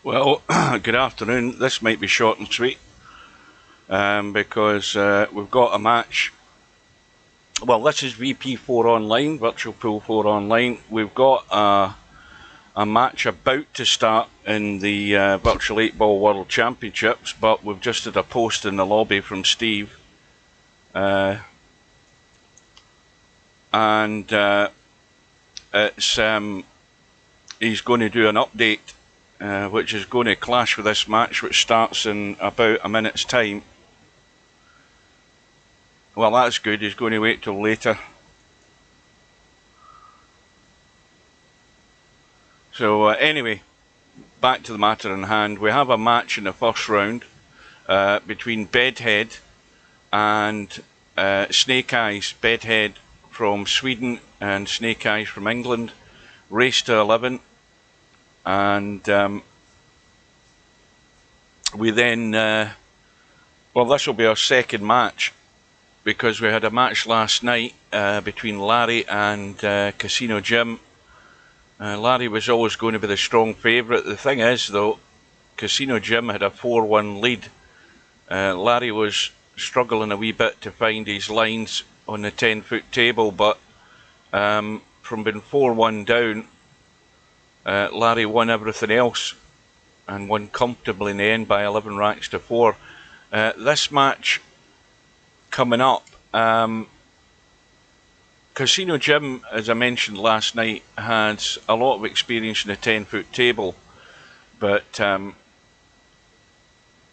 Well, good afternoon. This might be short and sweet because we've got a match. Well, this is VP4 Online, Virtual Pool 4 Online. We've got a match about to start in the Virtual 8 Ball World Championships, but we've just had a post in the lobby from Steve. And he's going to do an update which is going to clash with this match, which starts in about a minute's time. Well, that's good. He's going to wait till later. So anyway, back to the matter in hand. We have a match in the first round between Bedhead and Snake Eyes. Bedhead from Sweden and Snake Eyes from England. Race to 11. And we then, well, this will be our second match, because we had a match last night between Larry and Casino Jim. Larry was always going to be the strong favourite. The thing is, though, Casino Jim had a 4-1 lead. Larry was struggling a wee bit to find his lines on the 10-foot table, but from being 4-1 down, Larry won everything else and won comfortably in the end by 11 racks to 4. This match coming up, Casino Jim, as I mentioned last night, has a lot of experience in the 10-foot table, but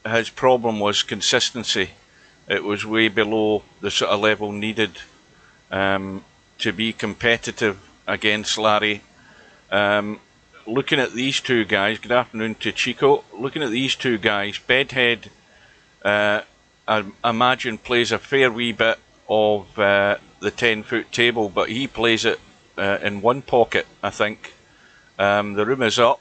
his problem was consistency. It was way below the sort of level needed to be competitive against Larry. Looking at these two guys, good afternoon to Chico. Looking at these two guys, Bedhead, I imagine, plays a fair wee bit of the 10-foot table, but he plays it in one pocket, I think. The room is up.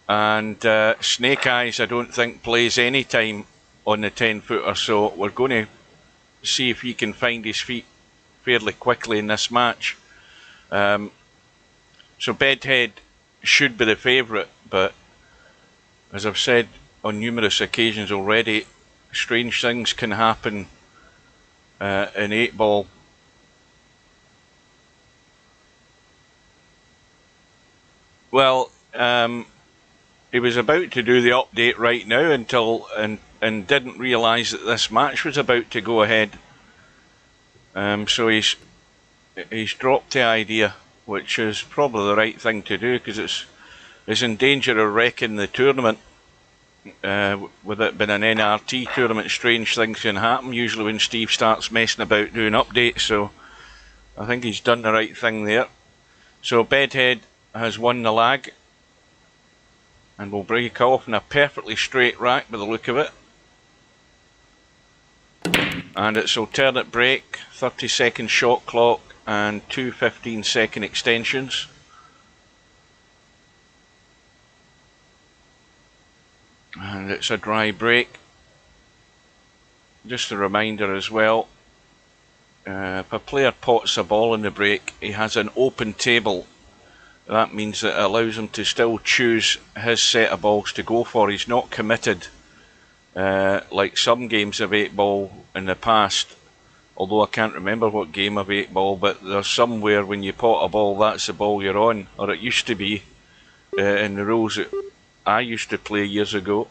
And Snake Eyes, I don't think, plays any time on the 10-footer, so we're going to see if he can find his feet fairly quickly in this match. So Bedhead should be the favourite, but as I've said on numerous occasions already, strange things can happen in 8 ball. Well, he was about to do the update right now and didn't realise that this match was about to go ahead. So he's dropped the idea, which is probably the right thing to do, because it's in danger of wrecking the tournament. With it being an NRT tournament, strange things can happen usually when Steve starts messing about doing updates, so I think he's done the right thing there. So Bedhead has won the lag and will break off in a perfectly straight rack by the look of it. And it's alternate break, 30-second shot clock and 2 15-second extensions. And it's a dry break. Just a reminder as well, if a player pots a ball in the break, he has an open table. That means that it allows him to still choose his set of balls to go for. He's not committed like some games of 8 ball in the past, although I can't remember what game of 8 ball, but there's somewhere when you pot a ball, that's the ball you're on, or it used to be in the rules that I used to play years ago.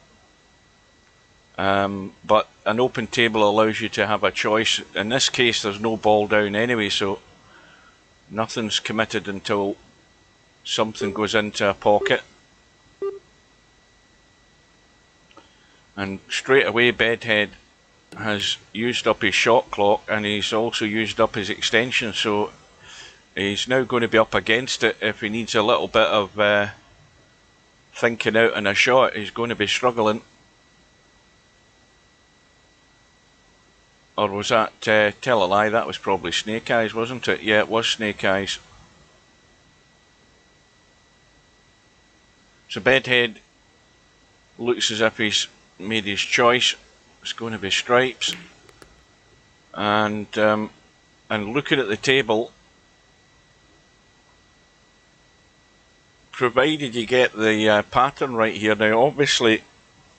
But an open table allows you to have a choice. In this case, there's no ball down anyway, so nothing's committed until something goes into a pocket. And straight away, Bedhead has used up his shot clock, and he's also used up his extension, so he's now going to be up against it. If he needs a little bit of thinking out in a shot, he's going to be struggling. Or was that, tell a lie, that was probably Snake Eyes, wasn't it? Yeah, it was Snake Eyes. So Bedhead looks as if he's made his choice. It's going to be stripes. And looking at the table, provided you get the pattern right here. Now, obviously,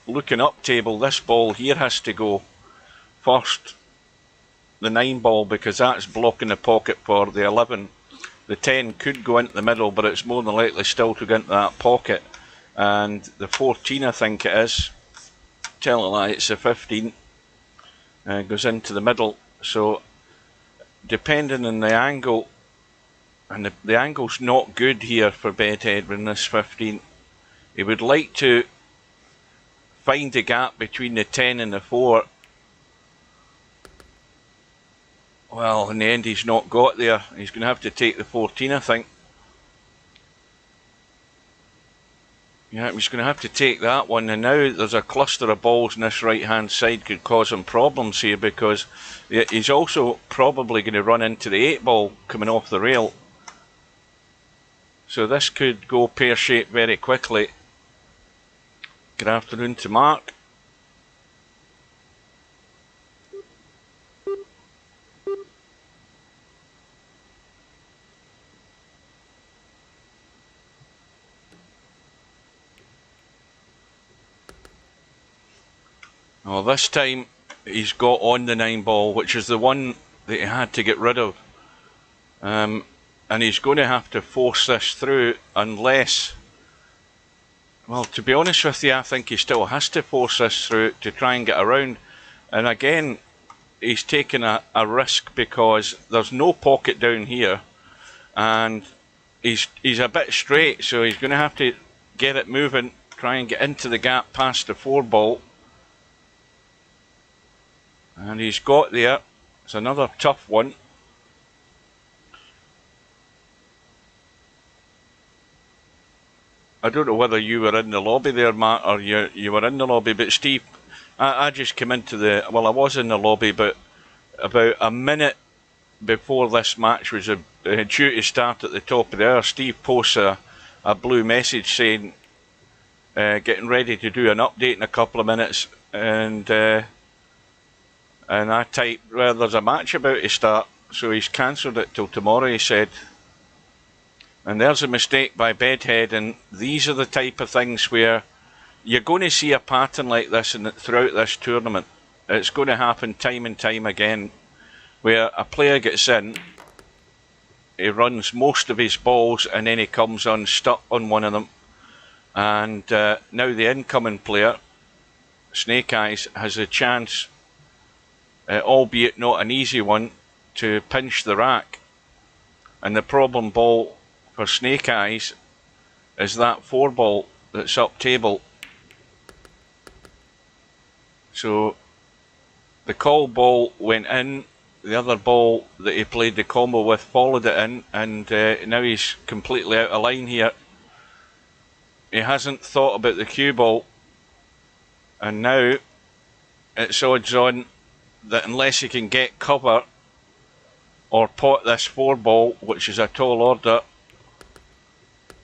looking up table, this ball here has to go first, the 9 ball, because that's blocking the pocket for the 11. The 10 could go into the middle, but it's more than likely still to go into that pocket. And the 14, I think it is, tell a lie, it's the 15, goes into the middle. So depending on the angle, and the angle's not good here for Bedhead in this 15. He would like to find the gap between the 10 and the 4. Well, in the end he's not got there. He's going to have to take the 14, I think. Yeah, he's going to have to take that one. And now there's a cluster of balls on this right hand side, could cause him problems here, because he's also probably going to run into the 8 ball coming off the rail. So this could go pear-shaped very quickly. Good afternoon to Mark. Well, this time he's got on the 9 ball, which is the one that he had to get rid of. And he's going to have to force this through unless... Well, to be honest with you, I think he still has to force this through to try and get around. And again, he's taking a risk because there's no pocket down here. And he's a bit straight, so he's going to have to get it moving, try and get into the gap past the 4 ball. And he's got there. It's another tough one. I don't know whether you were in the lobby there, Matt, or you were in the lobby, but Steve, I just came into the... Well, I was in the lobby, but about a minute before this match was due to start at the top of the hour, Steve posts a blue message saying, getting ready to do an update in a couple of minutes, and I typed, well, there's a match about to start, so he's cancelled it till tomorrow, he said. And there's a mistake by Bedhead, and these are the type of things where you're going to see a pattern like this throughout this tournament. It's going to happen time and time again, where a player gets in, he runs most of his balls, and then he comes unstuck on one of them. And now the incoming player, Snake Eyes, has a chance, albeit not an easy one, to pinch the rack. And the problem ball for Snake Eyes is that 4 ball that's up table. So the call ball went in, the other ball that he played the combo with followed it in, and now he's completely out of line here. He hasn't thought about the cue ball, and now it's odds on that unless he can get cover or pot this 4 ball, which is a tall order.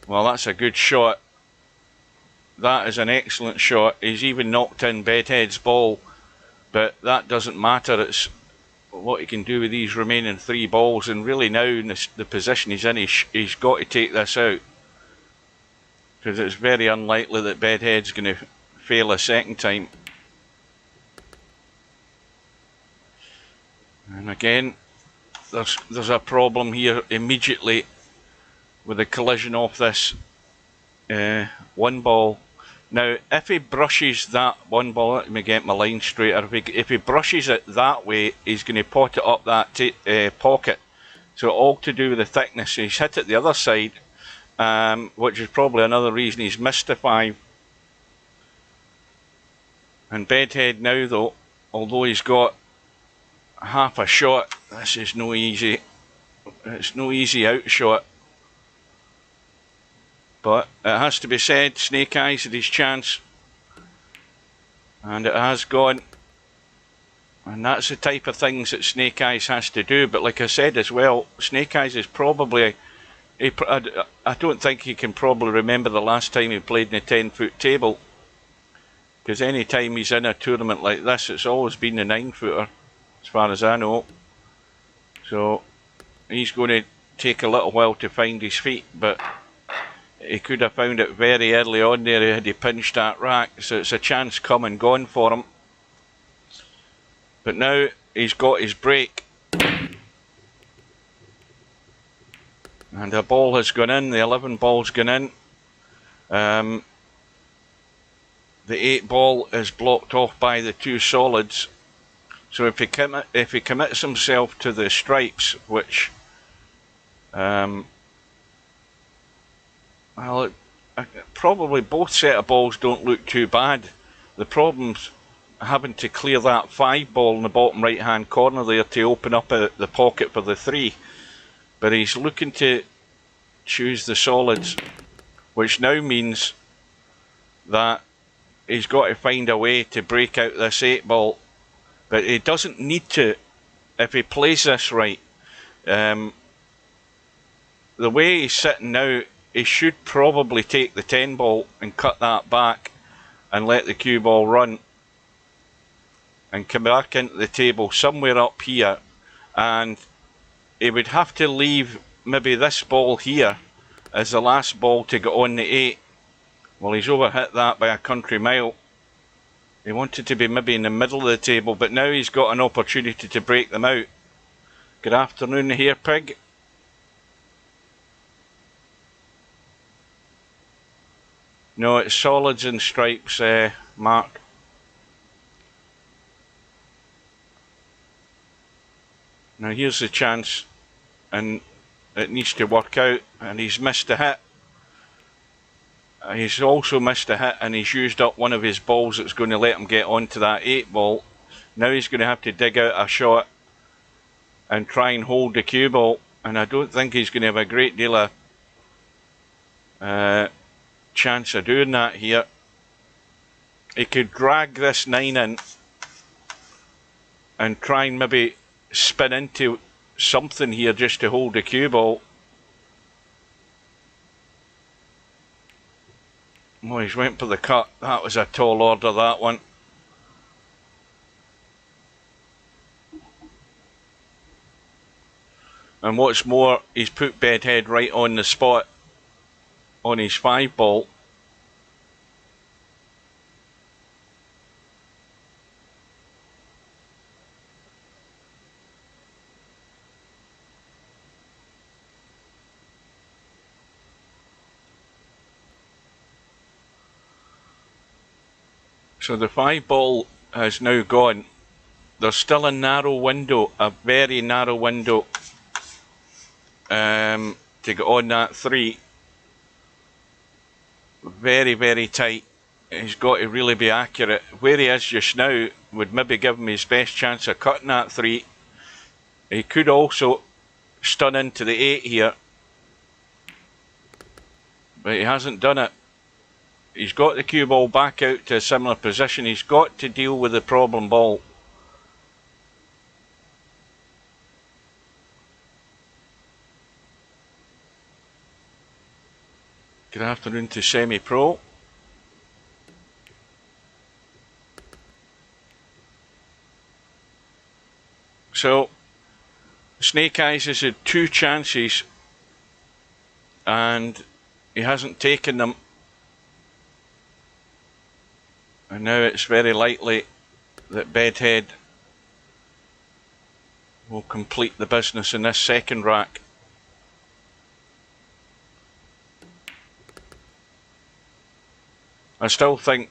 Well, that's a good shot. That is an excellent shot. He's even knocked in Bedhead's ball, but that doesn't matter. It's what he can do with these remaining 3 balls, and really now in the position he's in, he's got to take this out, because it's very unlikely that Bedhead's going to fail a second time. And again, there's a problem here immediately with the collision off this 1 ball. Now, if he brushes that 1 ball, let me get my line straight. If he brushes it that way, he's going to pot it up that pocket. So all to do with the thickness. He's hit it the other side, which is probably another reason he's missed the 5. And Bedhead now, though, although he's got half a shot, this is no easy. It's no easy outshot. But it has to be said, Snake Eyes had his chance, and it has gone. And that's the type of things that Snake Eyes has to do. But like I said as well, Snake Eyes is probably... I don't think he can probably remember the last time he played in a 10-foot table, because any time he's in a tournament like this, it's always been a 9-footer, as far as I know. So he's going to take a little while to find his feet, but He could have found it very early on there had he pinched that rack, so it's a chance come and gone for him. But now he's got his break. And a ball has gone in, the 11 ball's gone in. The 8 ball is blocked off by the 2 solids. So if he commits himself to the stripes, which well, probably both set of balls don't look too bad. The problem's having to clear that 5 ball in the bottom right hand corner there to open up the pocket for the 3. But he's looking to choose the solids, which now means that he's got to find a way to break out this 8 ball. But he doesn't need to if he plays this right. The way he's sitting now, he should probably take the 10 ball and cut that back and let the cue ball run and come back into the table somewhere up here, and he would have to leave maybe this ball here as the last ball to get on the 8. Well, he's overhit that by a country mile. He wanted to be maybe in the middle of the table, but now he's got an opportunity to break them out. Good afternoon here, Pig. No, it's solids and stripes, Mark. Now here's the chance, and it needs to work out, and he's missed a hit. He's also missed a hit, and he's used up one of his balls that's going to let him get onto that 8 ball. Now he's going to have to dig out a shot and try and hold the cue ball, and I don't think he's going to have a great deal of chance of doing that here. He could drag this 9 in and try and maybe spin into something here just to hold the cue ball. Oh, he's went for the cut. That was a tall order, that one. And what's more, he's put Bedhead right on the spot on his 5 ball. So the 5 ball has now gone. There's still a narrow window, a very narrow window to get on that 3. Very, very tight. He's got to really be accurate. Where he is just now would maybe give him his best chance of cutting that 3. He could also stun into the 8 here, but he hasn't done it. He's got the cue ball back out to a similar position. He's got to deal with the problem ball. Good afternoon to Semi-Pro. So, Snake Eyes has had 2 chances and he hasn't taken them. And now it's very likely that Bedhead will complete the business in this second rack. I still think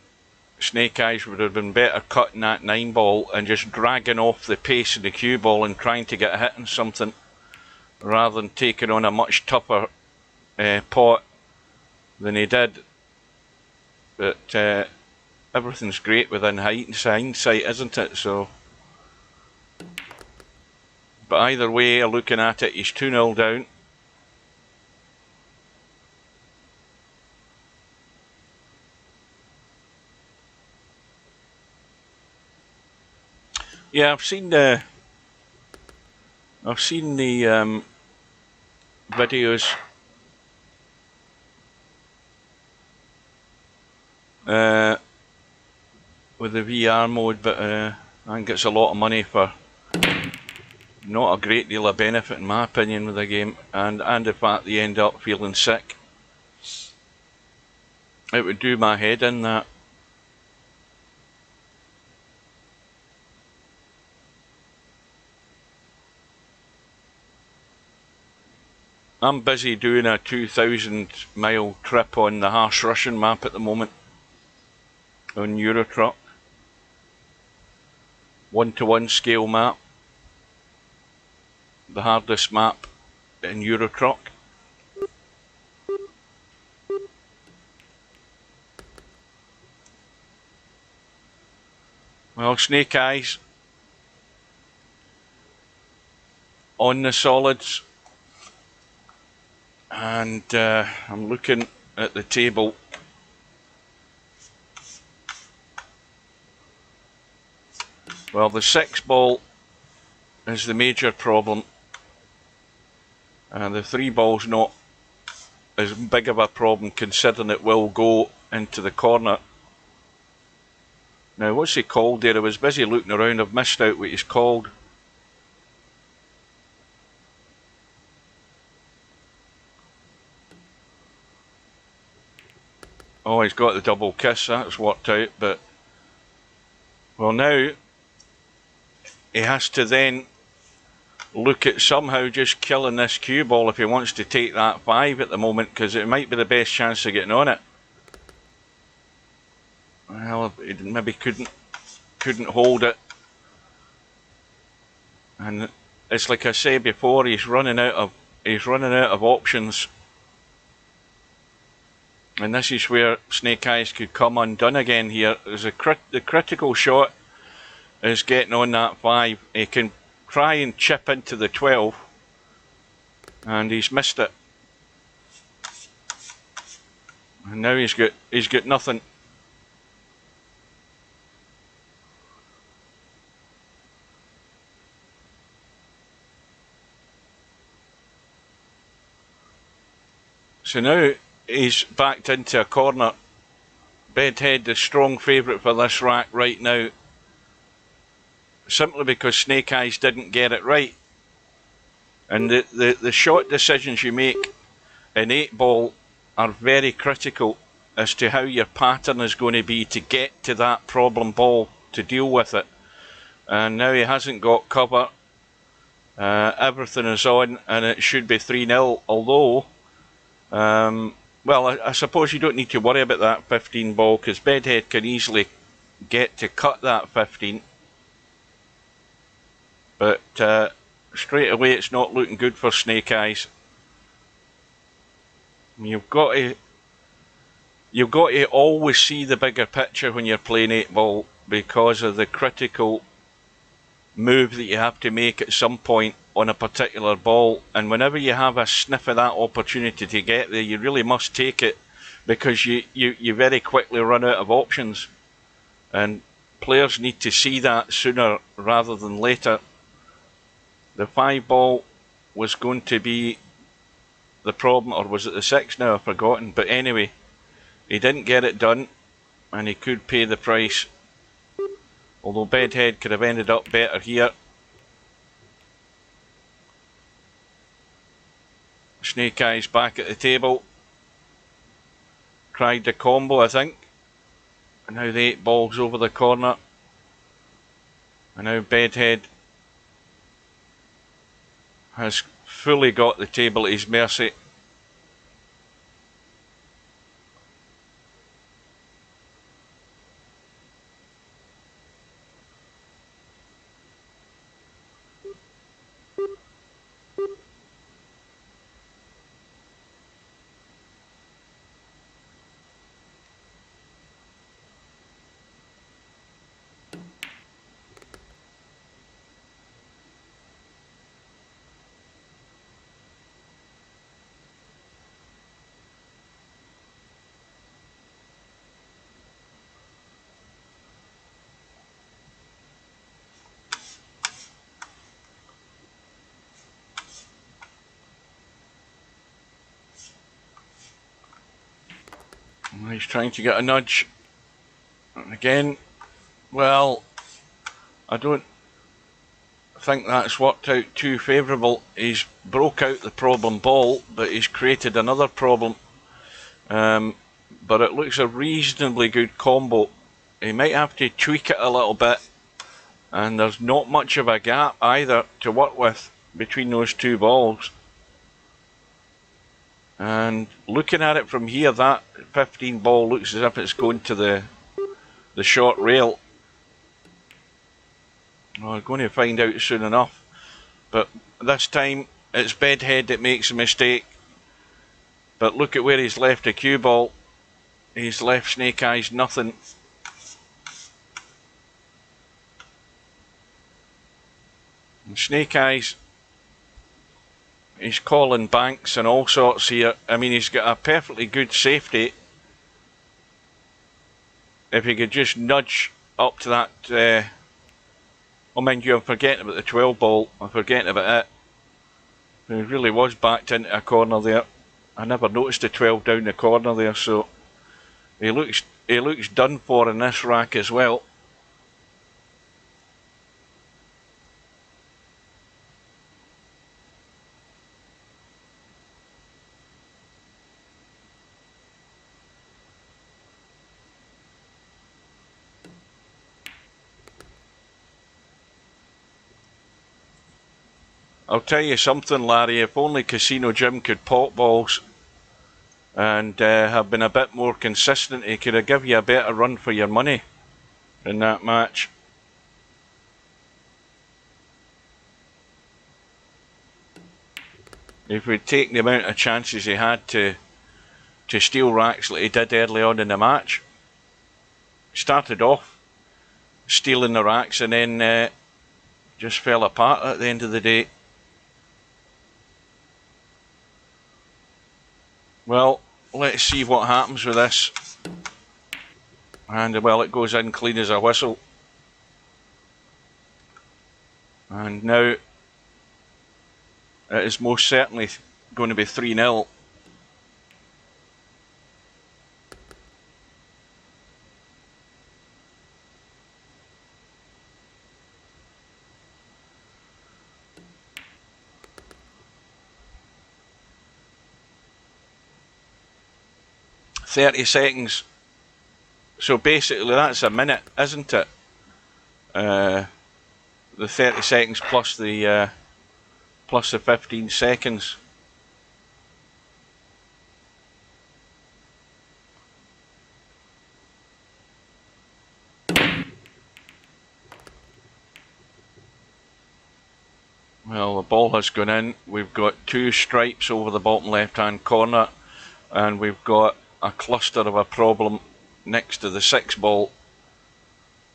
Snake Eyes would have been better cutting that 9 ball and just dragging off the pace of the cue ball and trying to get a hit on something, rather than taking on a much tougher pot than he did. But everything's great within hindsight, isn't it? So, but either way, looking at it, he's 2-0 down. Yeah, I've seen the videos. With the VR mode, but I think it's a lot of money for not a great deal of benefit, in my opinion, with the game, and the fact they end up feeling sick. It would do my head in, that. I'm busy doing a 2,000-mile trip on the harsh Russian map at the moment on Eurotruck. 1-to-1 scale map. The hardest map in Eurotruck. Well, Snake Eyes on the solids, and I'm looking at the table. Well, the 6 ball is the major problem, and the 3 ball's not as big of a problem, considering it will go into the corner. Now, what's he called there? I was busy looking around. I've missed out what he's called. Oh, he's got the double kiss. That's worked out. But, well, now he has to then look at somehow just killing this cue ball if he wants to take that 5 at the moment, because it might be the best chance of getting on it. Well, he maybe couldn't hold it, and it's like I said before, he's running out of options, and this is where Snake Eyes could come undone again here. There's the critical shot is getting on that 5. He can try and chip into the 12, and he's missed it, and now he's got nothing. So now he's backed into a corner. Bedhead, the strong favourite for this rack right now, simply because Snake Eyes didn't get it right. And the shot decisions you make in 8 ball are very critical as to how your pattern is going to be to get to that problem ball to deal with it. And now he hasn't got cover. Everything is on, and it should be 3-0, although well, I suppose you don't need to worry about that 15 ball, because Bedhead can easily get to cut that 15. But straight away it's not looking good for Snake Eyes. You've got to always see the bigger picture when you're playing 8 ball, because of the critical move that you have to make at some point on a particular ball, and whenever you have a sniff of that opportunity to get there, you really must take it, because you very quickly run out of options, and players need to see that sooner rather than later. The 5 ball was going to be the problem, or was it the 6 now? I've forgotten, but anyway, he didn't get it done, and he could pay the price, although Bedhead could have ended up better here. Snake Eyes back at the table. Tried the combo, I think. And now the 8 ball's over the corner. And now Bedhead has fully got the table at his mercy. He's trying to get a nudge. And again, well, I don't think that's worked out too favourable. He's broke out the problem ball, but he's created another problem. but it looks a reasonably good combo. He might have to tweak it a little bit, and there's not much of a gap either to work with between those two balls. And looking at it from here, that 15 ball looks as if it's going to the short rail. Well, we're going to find out soon enough. But this time it's Bedhead that makes a mistake. But look at where he's left a cue ball. He's left Snake Eyes nothing. And Snake Eyes, he's calling banks and all sorts here. I mean, he's got a perfectly good safety. If he could just nudge up to that... oh, mind you, I'm forgetting about the 12 ball. I'm forgetting about it. He really was backed into a corner there. I never noticed the 12 down the corner there, so he looks done for in this rack as well. I'll tell you something, Larry, if only Casino Jim could pot balls and have been a bit more consistent, he could have given you a better run for your money in that match. If we'd taken the amount of chances he had to steal racks like he did early on in the match, started off stealing the racks and then just fell apart at the end of the day. Well, let's see what happens with this. And well, it goes in clean as a whistle. And now it is most certainly going to be 3-0. $30. So basically that's a minute, isn't it? The 30 seconds plus the 15 seconds. Well, the ball has gone in. We've got 2 stripes over the bottom left-hand corner, and we've got a cluster of a problem next to the 6 ball.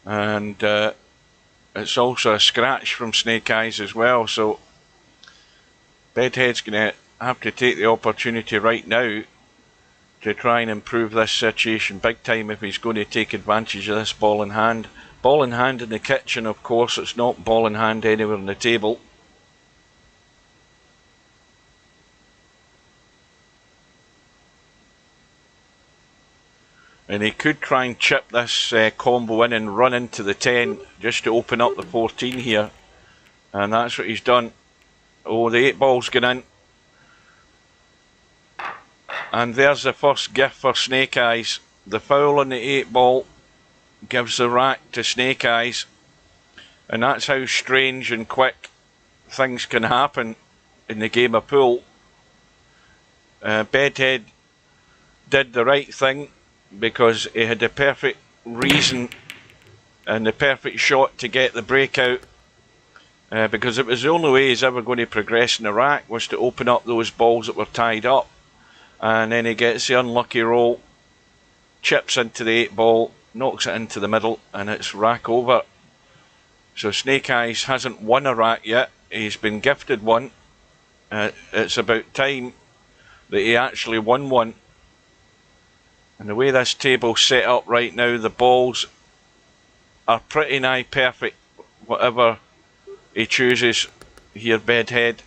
And it's also a scratch from Snake Eyes as well, so Bedhead's going to have to take the opportunity right now to try and improve this situation big time if he's going to take advantage of this ball in hand. Ball in hand in the kitchen, of course, it's not ball in hand anywhere on the table. And he could try and chip this combo in and run into the 10 just to open up the 14 here. And that's what he's done. Oh, the 8 ball's gone in. And there's the first gift for Snake Eyes. The foul on the 8 ball gives the rack to Snake Eyes. And that's how strange and quick things can happen in the game of pool. Bedhead did the right thing, because he had the perfect reason and the perfect shot to get the breakout, because it was the only way he's ever going to progress in the rack was to open up those balls that were tied up. And then he gets the unlucky roll, chips into the 8 ball, knocks it into the middle, and it's rack over. So Snake Eyes hasn't won a rack yet. He's been gifted one. It's about time that he actually won one. And the way this table's set up right now, the balls are pretty nigh perfect, whatever he chooses here, Bedhead.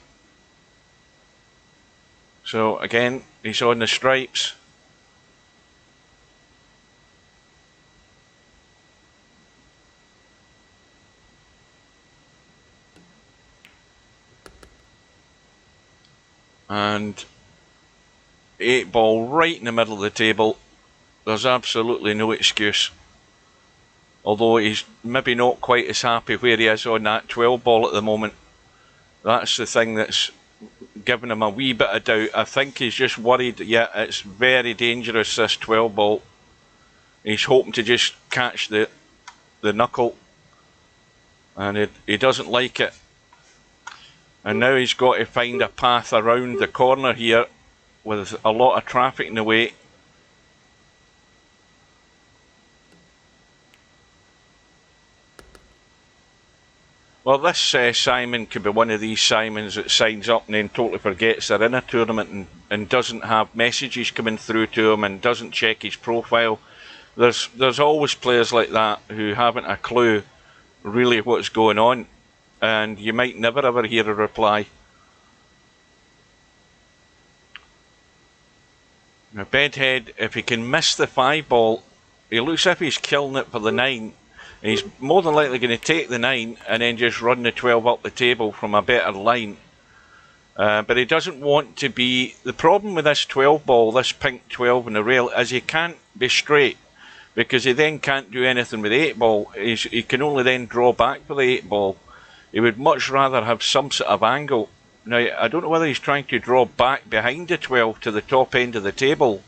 So again, he's on the stripes. And 8 ball right in the middle of the table. There's absolutely no excuse. Although he's maybe not quite as happy where he is on that 12 ball at the moment. That's the thing that's giving him a wee bit of doubt. I think he's just worried. Yeah, it's very dangerous, this 12 ball. He's hoping to just catch the knuckle, and he doesn't like it. And now he's got to find a path around the corner here with a lot of traffic in the way. Well, this Simon could be one of these Simons that signs up and then totally forgets they're in a tournament and doesn't have messages coming through to him and doesn't check his profile. There's always players like that who haven't a clue really what's going on, and you might never ever hear a reply. Now Bedhead, if he can miss the 5 ball, he looks as if he's killing it for the 9. And he's more than likely going to take the 9 and then just run the 12 up the table from a better line. But he doesn't want to be... The problem with this 12 ball, this pink 12 in the rail, is he can't be straight, because he then can't do anything with the 8 ball. He can only then draw back for the 8 ball. He would much rather have some sort of angle. Now, I don't know whether he's trying to draw back behind the 12 to the top end of the table.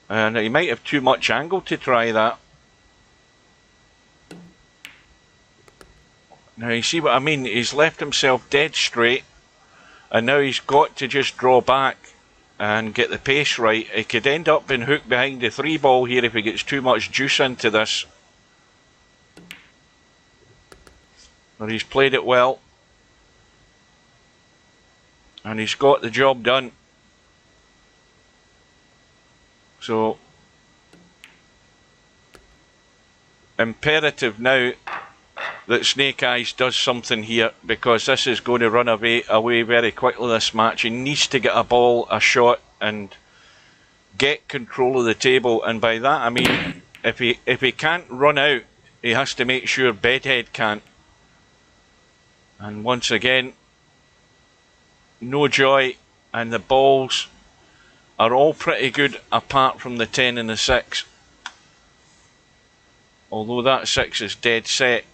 And he might have too much angle to try that. Now, you see what I mean? He's left himself dead straight, and now he's got to just draw back and get the pace right. He could end up being hooked behind the 3 ball here if he gets too much juice into this. But he's played it well, and he's got the job done. So, imperative now that Snake Eyes does something here, because this is going to run away very quickly, this match. He needs to get a ball, a shot, and get control of the table. And by that I mean, if he can't run out, he has to make sure Bedhead can't. And once again, no joy, and the balls are all pretty good apart from the 10 and the 6. Although that 6 is dead set.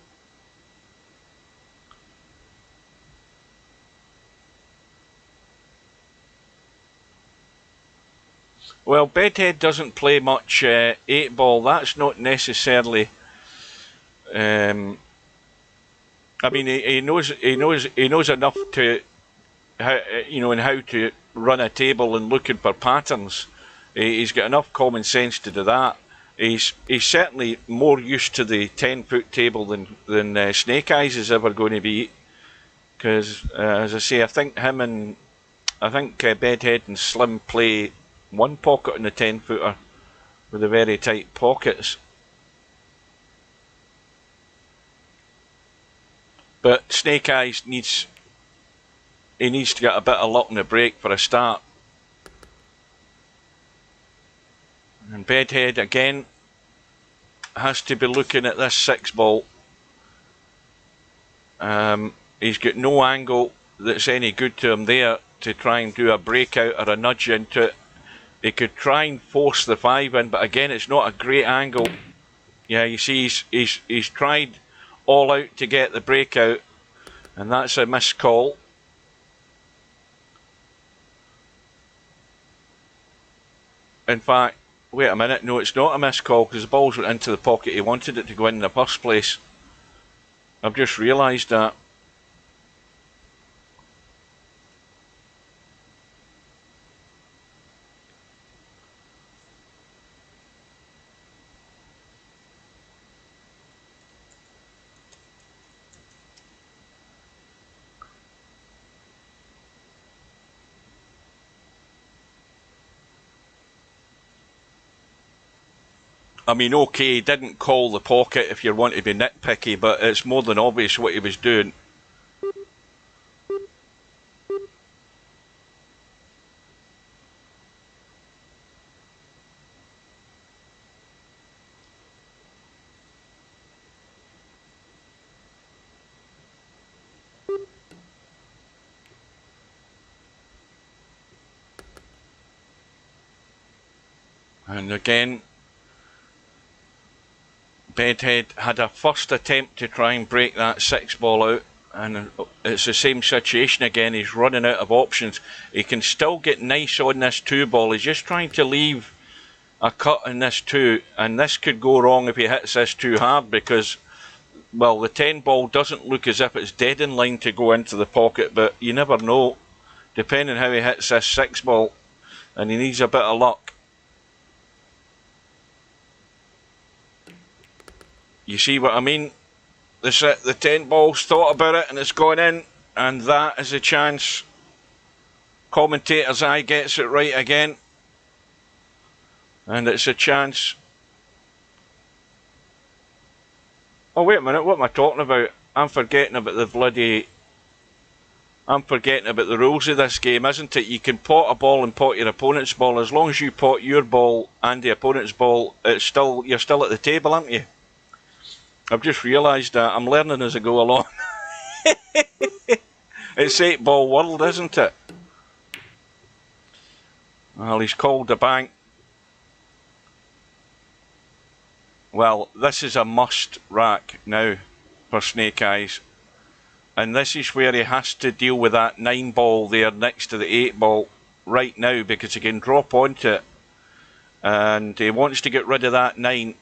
Well, Bedhead doesn't play much 8 ball. That's not necessarily. I mean, he knows enough to, and how to run a table and looking for patterns. He's got enough common sense to do that. He's certainly more used to the 10-foot table than Snake Eyes is ever going to be. Because, as I say, I think Bedhead and Slim play one pocket in the 10-footer with the very tight pockets. But Snake Eyes needs to get a bit of luck in the break for a start. And Bedhead again has to be looking at this 6 ball. He's got no angle that's any good to him there to try and do a breakout or a nudge into it. He could try and force the 5 in, but again, it's not a great angle. Yeah, you see, he's tried all out to get the breakout, and that's a missed call. In fact, wait a minute, no, it's not a missed call, because the ball's went into the pocket he wanted it to go in the first place. I've just realised that. I mean, okay, he didn't call the pocket if you want to be nitpicky, but it's more than obvious what he was doing. And again, Bedhead had a first attempt to try and break that 6 ball out, and it's the same situation again. He's running out of options. He can still get nice on this 2 ball. He's just trying to leave a cut in this 2, and this could go wrong if he hits this too hard, because, well, the 10 ball doesn't look as if it's dead in line to go into the pocket, but you never know, depending how he hits this 6 ball, and he needs a bit of luck. You see what I mean? The 10 ball's thought about it and it's gone in, and that is a chance. Commentator's eye gets it right again, and it's a chance. Oh, wait a minute, what am I talking about? I'm forgetting about the rules of this game, isn't it? You can pot a ball and pot your opponent's ball. As long as you pot your ball and the opponent's ball, you're still at the table, aren't you? I've just realised that. I'm learning as I go along. It's 8 ball world, isn't it? Well, he's called the bank. Well, this is a must rack now for Snake Eyes. And this is where he has to deal with that 9 ball there next to the 8 ball right now, because he can drop onto it. And he wants to get rid of that 9.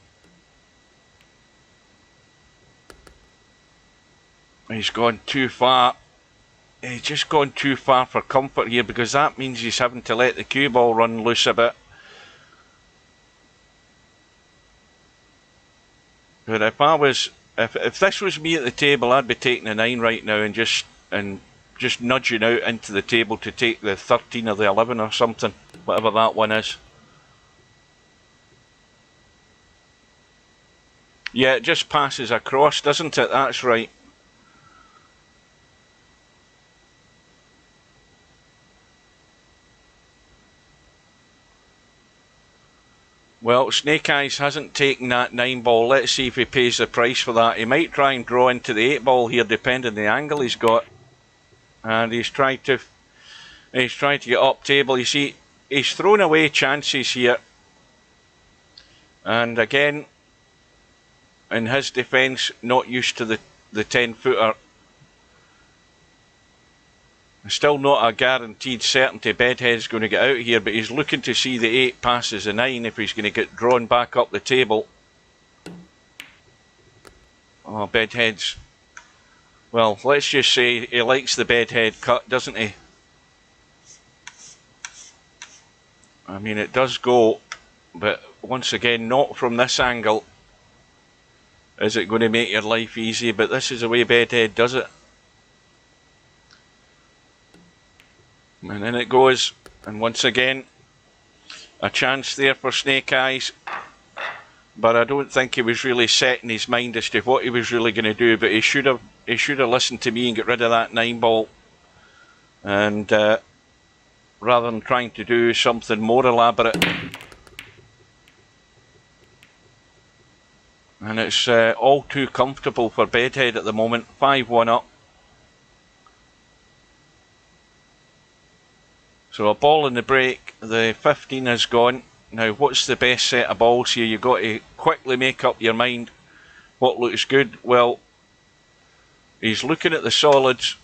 He's gone too far. He's just gone too far for comfort here, because that means he's having to let the cue ball run loose a bit. But if this was me at the table, I'd be taking a 9 right now and just nudging out into the table to take the 13 or the 11 or something, whatever that one is. Yeah, it just passes across, doesn't it? That's right. Well, Snake Eyes hasn't taken that 9 ball. Let's see if he pays the price for that. He might try and draw into the 8 ball here, depending on the angle he's got. And he's trying to get up table. You see, he's thrown away chances here. And again, in his defence, not used to the 10-footer. Still not a guaranteed certainty Bedhead's going to get out here, but he's looking to see the 8 passes the 9 if he's going to get drawn back up the table. Oh, Bedhead's... Well, let's just say he likes the Bedhead cut, doesn't he? I mean, it does go, but once again, not from this angle. Is it going to make your life easy? But this is the way Bedhead does it. And in it goes, and once again, a chance there for Snake Eyes. But I don't think he was really set in his mind as to what he was really going to do. But he should have listened to me and get rid of that 9 ball. And rather than trying to do something more elaborate. And it's all too comfortable for Bedhead at the moment. 5-1 up. So a ball in the break, the 15 is gone. Now what's the best set of balls here? You've got to quickly make up your mind what looks good. Well, he's looking at the solids,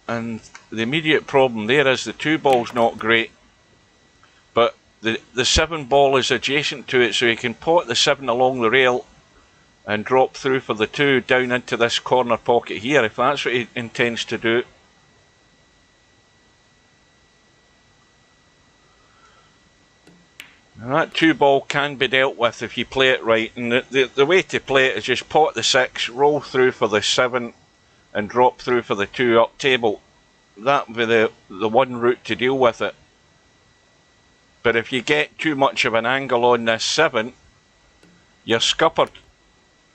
and the immediate problem there is the 2 ball's not great. But the 7 ball is adjacent to it, so he can pot the 7 along the rail and drop through for the 2 down into this corner pocket here, if that's what he intends to do. And that 2 ball can be dealt with if you play it right, and the way to play it is just pot the 6, roll through for the 7 and drop through for the 2 up table. That would be the one route to deal with it. But if you get too much of an angle on this 7, you're scuppered,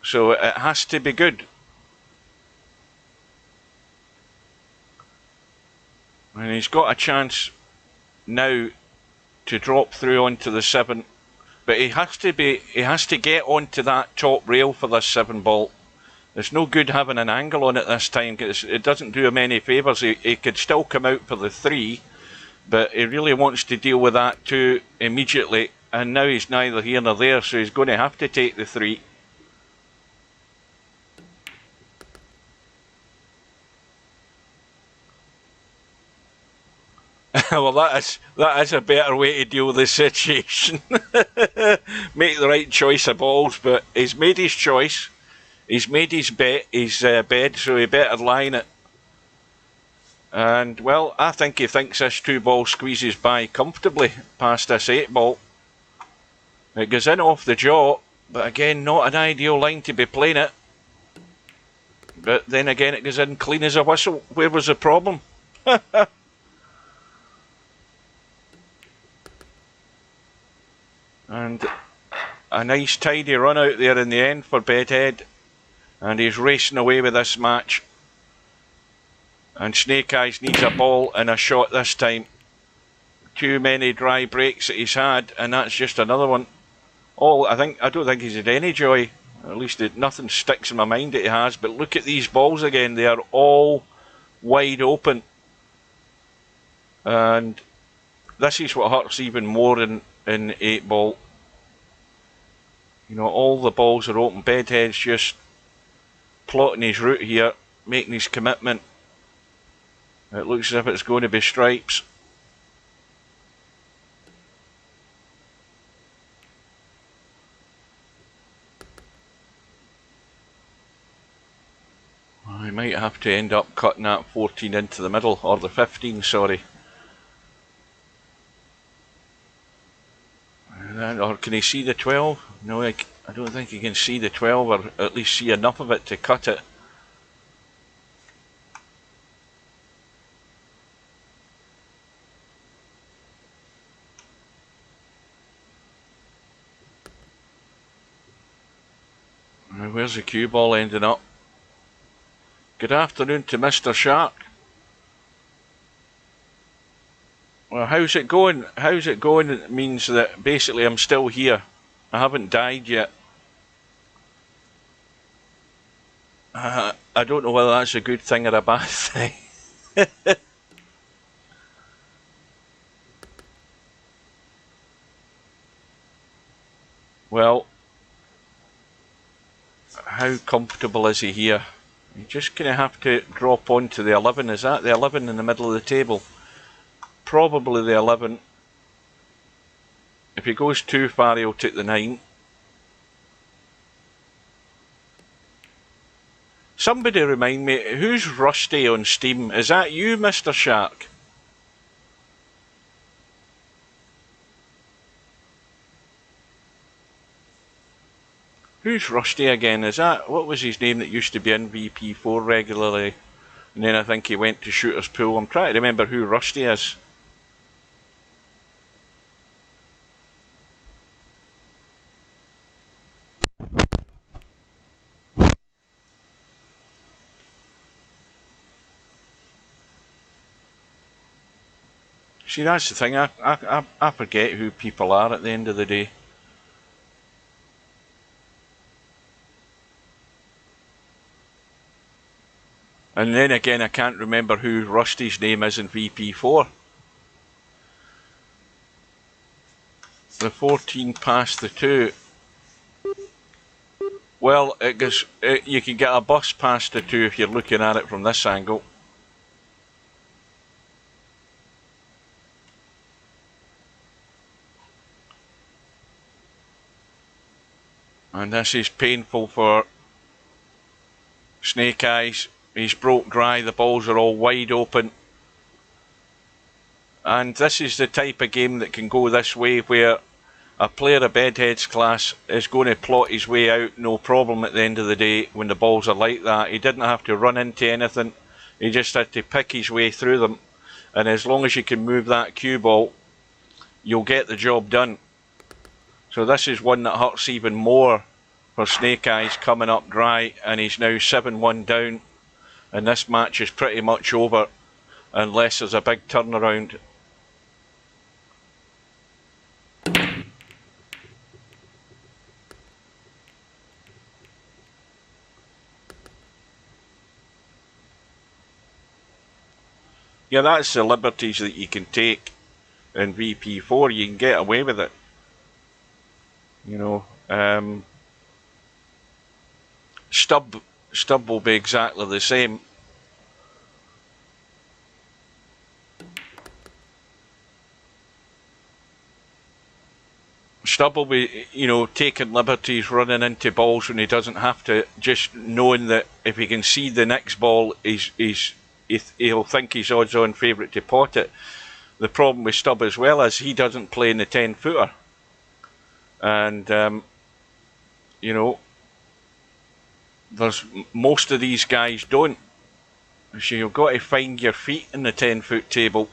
so it has to be good. And he's got a chance now to drop through onto the 7, but he has to get onto that top rail for this 7 ball. It's no good having an angle on it this time, because it doesn't do him any favours. He could still come out for the 3, but he really wants to deal with that 2 immediately, And now he's neither here nor there, so he's going to have to take the 3. Well, that is a better way to deal with the situation. Make the right choice of balls, but he's made his choice. He's made his bet, his bed, so he better line it. And, well, I think he thinks this 2-ball squeezes by comfortably past this 8-ball. It goes in off the jaw, but again, not an ideal line to be playing it. But then again, it goes in clean as a whistle. Where was the problem? And a nice tidy run out there in the end for Bedhead. And he's racing away with this match. And Snake Eyes needs a ball and a shot this time. Too many dry breaks that he's had, and that's just another one. I don't think he's had any joy. At least nothing sticks in my mind that he has. But look at these balls again. They are all wide open. And this is what hurts even more in 8-ball. You know, all the balls are open. Bedhead's just plotting his route here, making his commitment. It looks as if it's going to be stripes. I might have to end up cutting that 14 into the middle, or the 15, sorry. Or can he see the 12? No, I don't think he can see the 12, or at least see enough of it to cut it. Now where's the cue ball ending up? Good afternoon to Mr. Shark. Well, how's it going? How's it going? It means that basically I'm still here. I haven't died yet. I don't know whether that's a good thing or a bad thing. Well, how comfortable is he here? You're just going to have to drop onto the 11. Is that the 11 in the middle of the table? Probably the 11. If he goes too far, he'll take the 9. Somebody remind me, who's Rusty on Steam? Is that you, Mr. Shark? Who's Rusty again? Is that, what was his name that used to be in VP4 regularly? And then I think he went to Shooter's Pool. I'm trying to remember who Rusty is. See, that's the thing, I forget who people are at the end of the day. And then again, I can't remember who Rusty's name is in VP4. The 14 past the 2. Well, it goes, you can get a bus past the 2 if you're looking at it from this angle. And this is painful for Snake Eyes. He's broke dry, the balls are all wide open. And this is the type of game that can go this way, where a player of Bedhead's class is going to plot his way out no problem at the end of the day when the balls are like that. He didn't have to run into anything, he just had to pick his way through them. And as long as you can move that cue ball, you'll get the job done. So this is one that hurts even more for Snake Eyes, coming up dry, and he's now 7-1 down. And this match is pretty much over unless there's a big turnaround. Yeah, that's the liberties that you can take in VP4. You can get away with it. You know, Stub will be exactly the same. Stub will be, taking liberties, running into balls when he doesn't have to, just knowing that if he can see the next ball, he'll think he's odds-on favourite to pot it. The problem with Stub as well is he doesn't play in the 10-footer. And, there's most of these guys don't. So you've got to find your feet in the 10-foot table,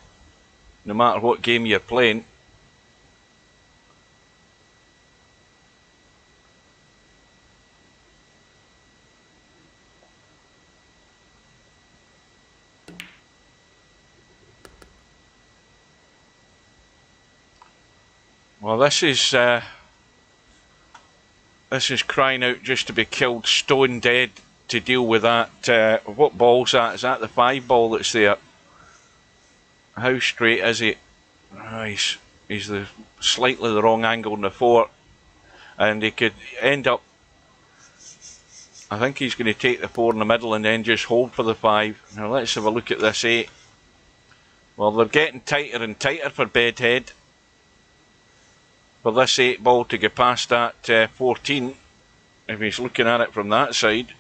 no matter what game you're playing. Well, this is crying out just to be killed stone dead to deal with that. What ball's that? Is that the 5 ball that's there? How straight is he? Oh, he's slightly the wrong angle in the 4, and he could end up. I think he's going to take the 4 in the middle and then just hold for the 5. Now let's have a look at this 8. Well, they're getting tighter and tighter for Bedhead. For this 8 ball to get past that 14, if he's looking at it from that side.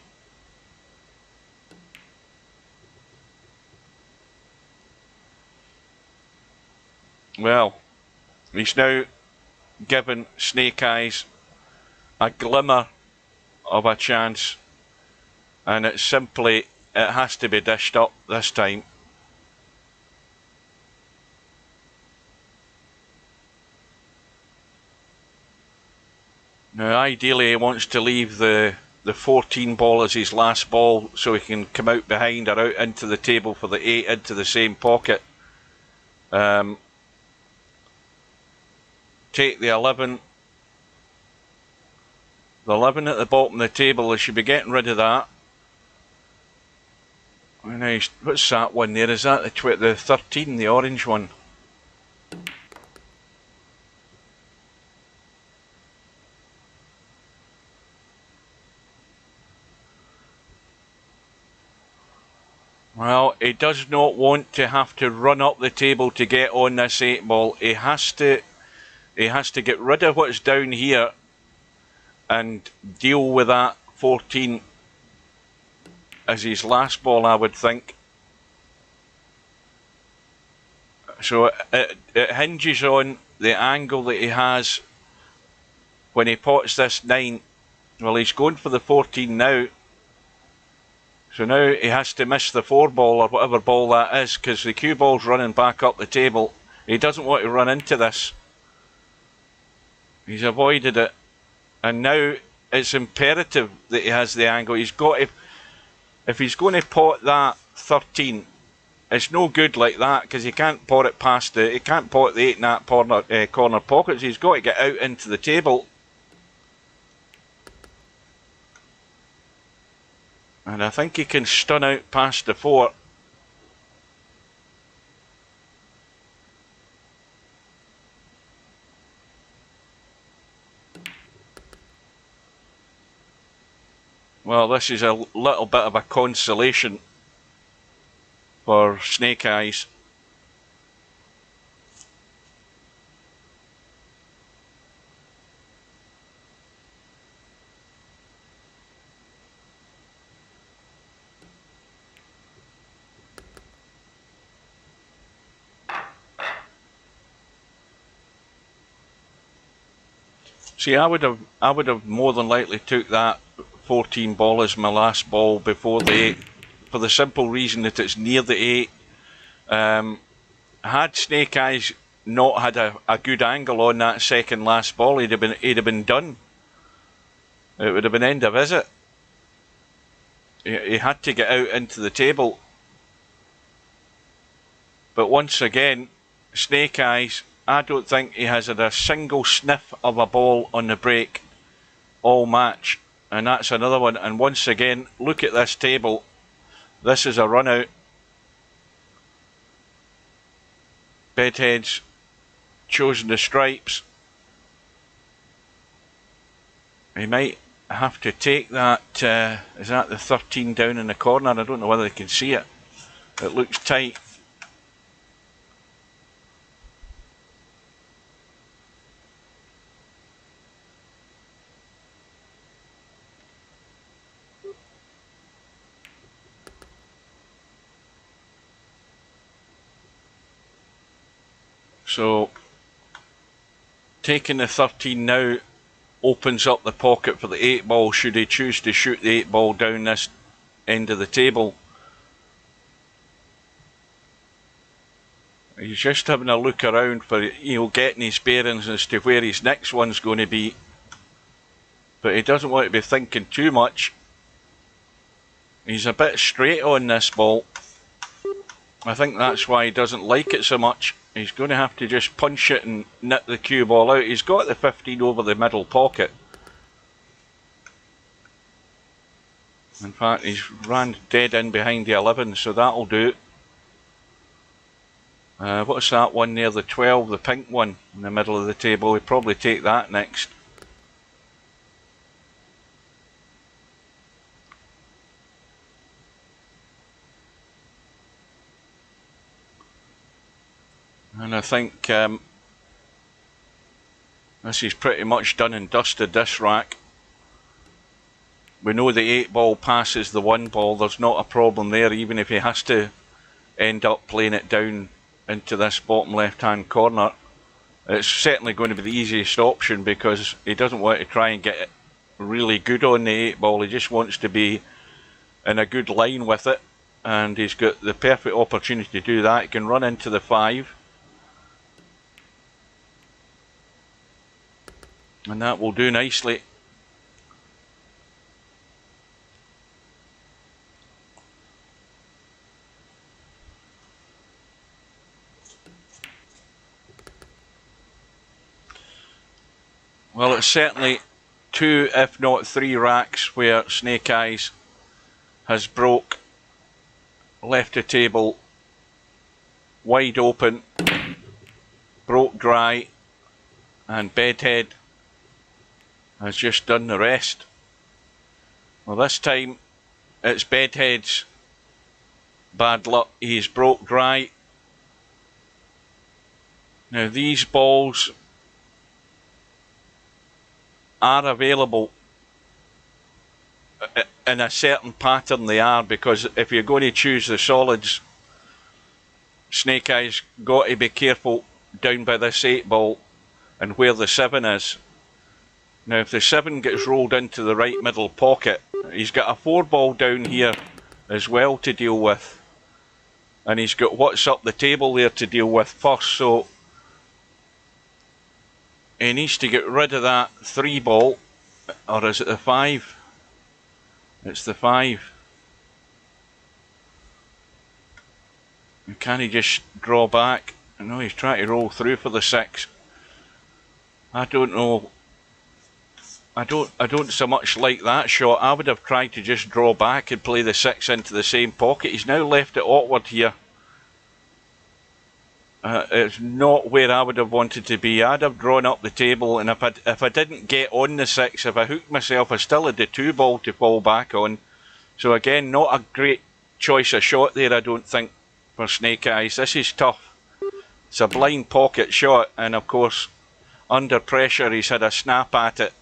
Well, he's now given Snake Eyes a glimmer of a chance, and it has to be dished up this time. Now ideally he wants to leave the 14 ball as his last ball so he can come out behind or out into the table for the 8 into the same pocket. Take the 11. The 11 at the bottom of the table, they should be getting rid of that. What's that one there? Is that the 13, the orange one? Well, he does not want to have to run up the table to get on this 8 ball. He has to get rid of what's down here and deal with that 14 as his last ball, I would think. So it hinges on the angle that he has when he pots this 9. Well, he's going for the 14 now. So now he has to miss the 4 ball or whatever ball that is, because the cue ball's running back up the table. He doesn't want to run into this. He's avoided it. And now it's imperative that he has the angle. He's got to, if he's going to pot that 13, it's no good like that, because he can't pot it past he can't pot the 8 in that corner pockets. He's got to get out into the table. And I think he can stun out past the 4. Well, this is a little bit of a consolation for Snake Eyes. See, I would have more than likely took that 14 ball as my last ball before the 8, for the simple reason that it's near the 8. Had Snake Eyes not had a good angle on that second last ball, he'd have been done. It would have been end of visit. He had to get out into the table. But once again, Snake Eyes, I don't think he has had a single sniff of a ball on the break all match. And that's another one. And once again, look at this table. This is a run out. Bedhead's chosen the stripes. He might have to take that, is that the 13 down in the corner? I don't know whether they can see it. It looks tight. So taking the 13 now opens up the pocket for the 8 ball should he choose to shoot the 8 ball down this end of the table. He's just having a look around for, getting his bearings as to where his next one's going to be. But he doesn't want to be thinking too much. He's a bit straight on this ball. I think that's why he doesn't like it so much. He's going to have to just punch it and nip the cue ball out. He's got the 15 over the middle pocket. In fact, he's ran dead in behind the 11, so that'll do. What's that one there? The 12, the pink one in the middle of the table. We'll probably take that next. And I think this is pretty much done and dusted, this rack. We know the 8 ball passes the 1 ball. There's not a problem there, even if he has to end up playing it down into this bottom left hand corner. It's certainly going to be the easiest option because he doesn't want to try and get it really good on the 8 ball. He just wants to be in a good line with it, and he's got the perfect opportunity to do that. He can run into the 5, and that will do nicely. Well, it's certainly 2 if not 3 racks where Snake Eyes has broke, left the table wide open, broke dry, and Bedhead has just done the rest. Well, this time it's Bedhead's bad luck. He's broke dry. Now these balls are available in a certain pattern. They are, because if you're going to choose the solids, Snake Eyes got to be careful down by this 8 ball and where the 7 is. Now if the 7 gets rolled into the right middle pocket, he's got a 4 ball down here as well to deal with, and he's got what's up the table there to deal with first, so he needs to get rid of that 3 ball. Or is it the 5? It's the 5. Can he just draw back? No, he's trying to roll through for the 6. I don't know. I don't so much like that shot. I would have tried to just draw back and play the 6 into the same pocket. He's now left it awkward here. It's not where I would have wanted to be. I'd have drawn up the table, and if I didn't get on the 6, if I hooked myself, I still had the 2 ball to fall back on. So again, not a great choice of shot there, I don't think, for Snake Eyes. This is tough. It's a blind pocket shot, and of course, under pressure, he's had a snap at it,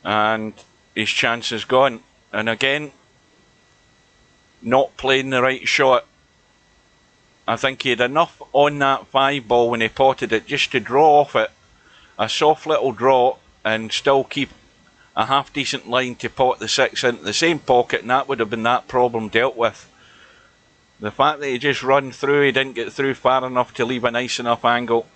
and his chance is gone. And again, not playing the right shot. I think he had enough on that 5 ball when he potted it just to draw off it, a soft little draw, and still keep a half decent line to pot the 6 into the same pocket, and that would have been that problem dealt with. The fact that he just run through, he didn't get through far enough to leave a nice enough angle.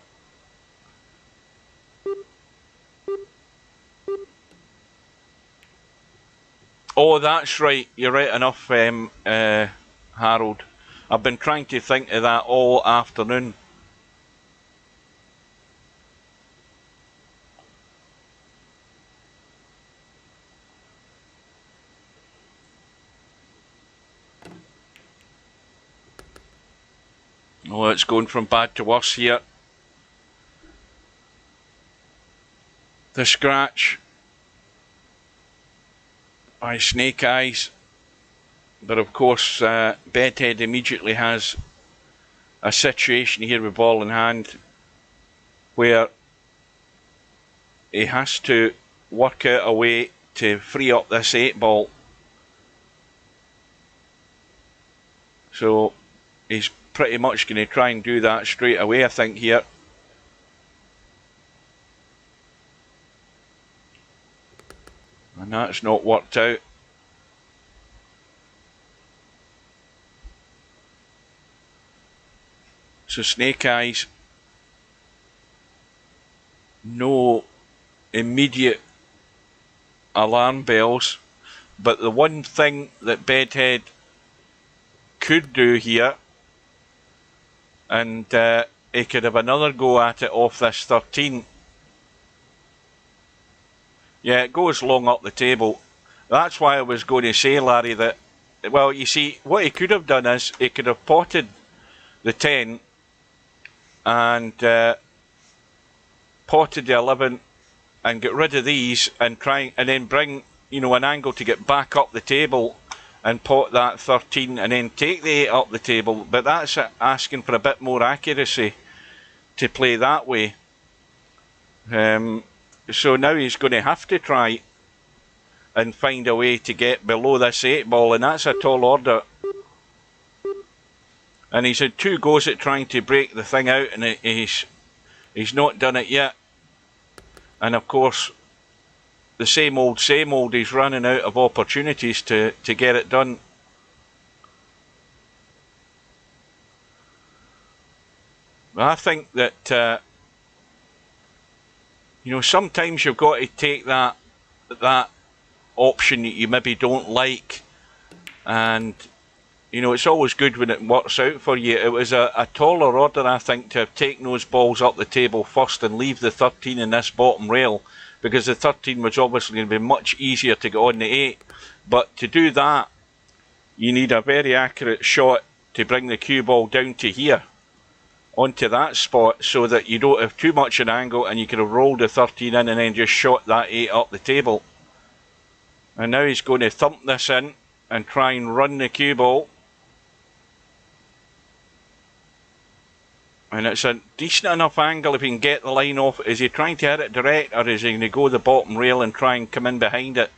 Oh, that's right, you're right enough, Harold. I've been trying to think of that all afternoon. Oh, it's going from bad to worse here. The scratch by Snake Eyes. But of course, Bedhead immediately has a situation here with ball in hand where he has to work out a way to free up this 8-ball. So he's pretty much going to try and do that straight away, I think, here. And that's not worked out. So Snake Eyes, no immediate alarm bells, but the one thing that Bedhead could do here, and he could have another go at it off this 13. Yeah, it goes long up the table. That's why I was going to say, Larry, that, well, you see, what he could have done is he could have potted the 10 and potted the 11 and get rid of these and try and then bring, you know, an angle to get back up the table and pot that 13 and then take the 8 up the table. But that's asking for a bit more accuracy to play that way. So now he's going to have to try and find a way to get below this 8-ball, and that's a tall order. And he's had 2 goes at trying to break the thing out, and he's not done it yet. And of course, the same old, he's running out of opportunities to get it done. I think that, you know, sometimes you've got to take that option that you maybe don't like, and you know, it's always good when it works out for you. It was a taller order, I think, to have taken those balls up the table first and leave the 13 in this bottom rail, because the 13 was obviously going to be much easier to get on the 8. But to do that, you need a very accurate shot to bring the cue ball down to here, onto that spot, so that you don't have too much an angle and you could have rolled the 13 in and then just shot that 8 up the table. And now he's going to thump this in and try and run the cue ball. And it's a decent enough angle if he can get the line off. Is he trying to hit it direct, or is he going to go the bottom rail and try and come in behind it?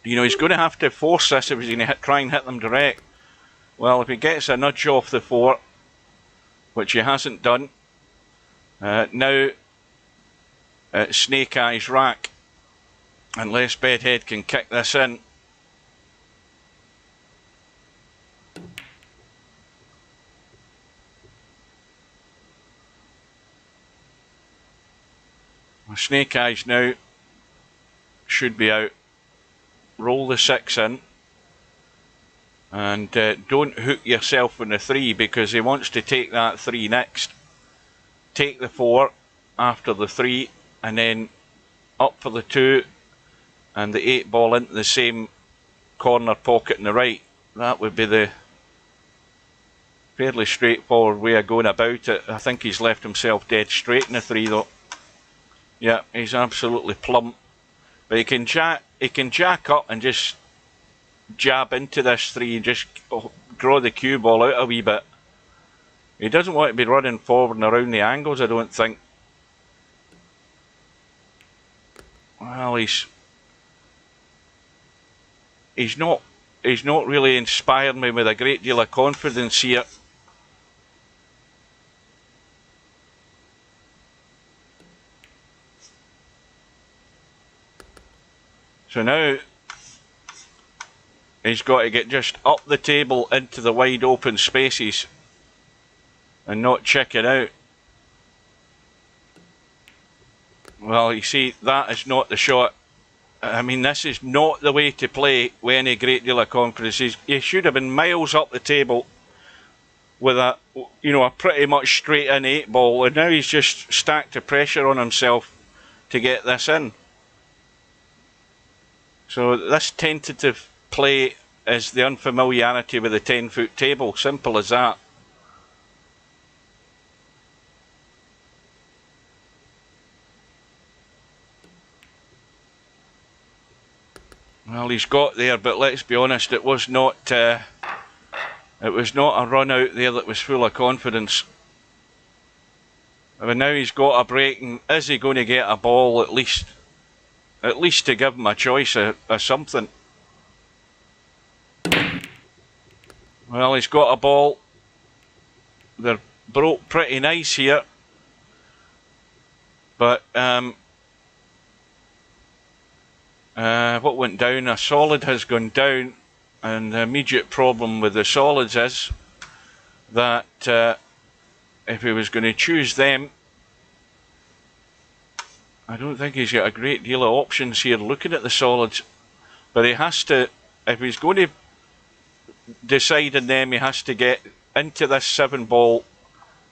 You know, he's going to have to force this if he's going to try and hit them direct. Well, if he gets a nudge off the 4, which he hasn't done, now Snake Eyes rack, unless Bedhead can kick this in. Snake Eyes now should be out. Roll the 6 in, and don't hook yourself on the 3, because he wants to take that 3 next. Take the 4 after the 3, and then up for the 2, and the 8-ball into the same corner pocket on the right. That would be the fairly straightforward way of going about it. I think he's left himself dead straight in the 3 though. Yeah, he's absolutely plumb. But he can jack up and just jab into this 3 and just draw the cue ball out a wee bit. He doesn't want to be running forward and around the angles, I don't think. Well, he's not really inspired me with a great deal of confidence here. So now he's got to get just up the table into the wide open spaces and not check it out. Well, you see, that is not the shot. I mean, this is not the way to play with any great deal of confidence. He should have been miles up the table with a pretty much straight in 8-ball, and now he's just stacked the pressure on himself to get this in. So this tentative play is the unfamiliarity with the 10-foot table. Simple as that. Well, he's got there, but let's be honest, it was not a run out there that was full of confidence. But now he's got a break, and is he going to get a ball at least to give him a choice of something? Well, he's got a ball. They're broke pretty nice here, but what went down? A solid has gone down, and the immediate problem with the solids is that if he was going to choose them, I don't think he's got a great deal of options here looking at the solids, but he has to, if he's going to decide on them, he has to get into this 7 ball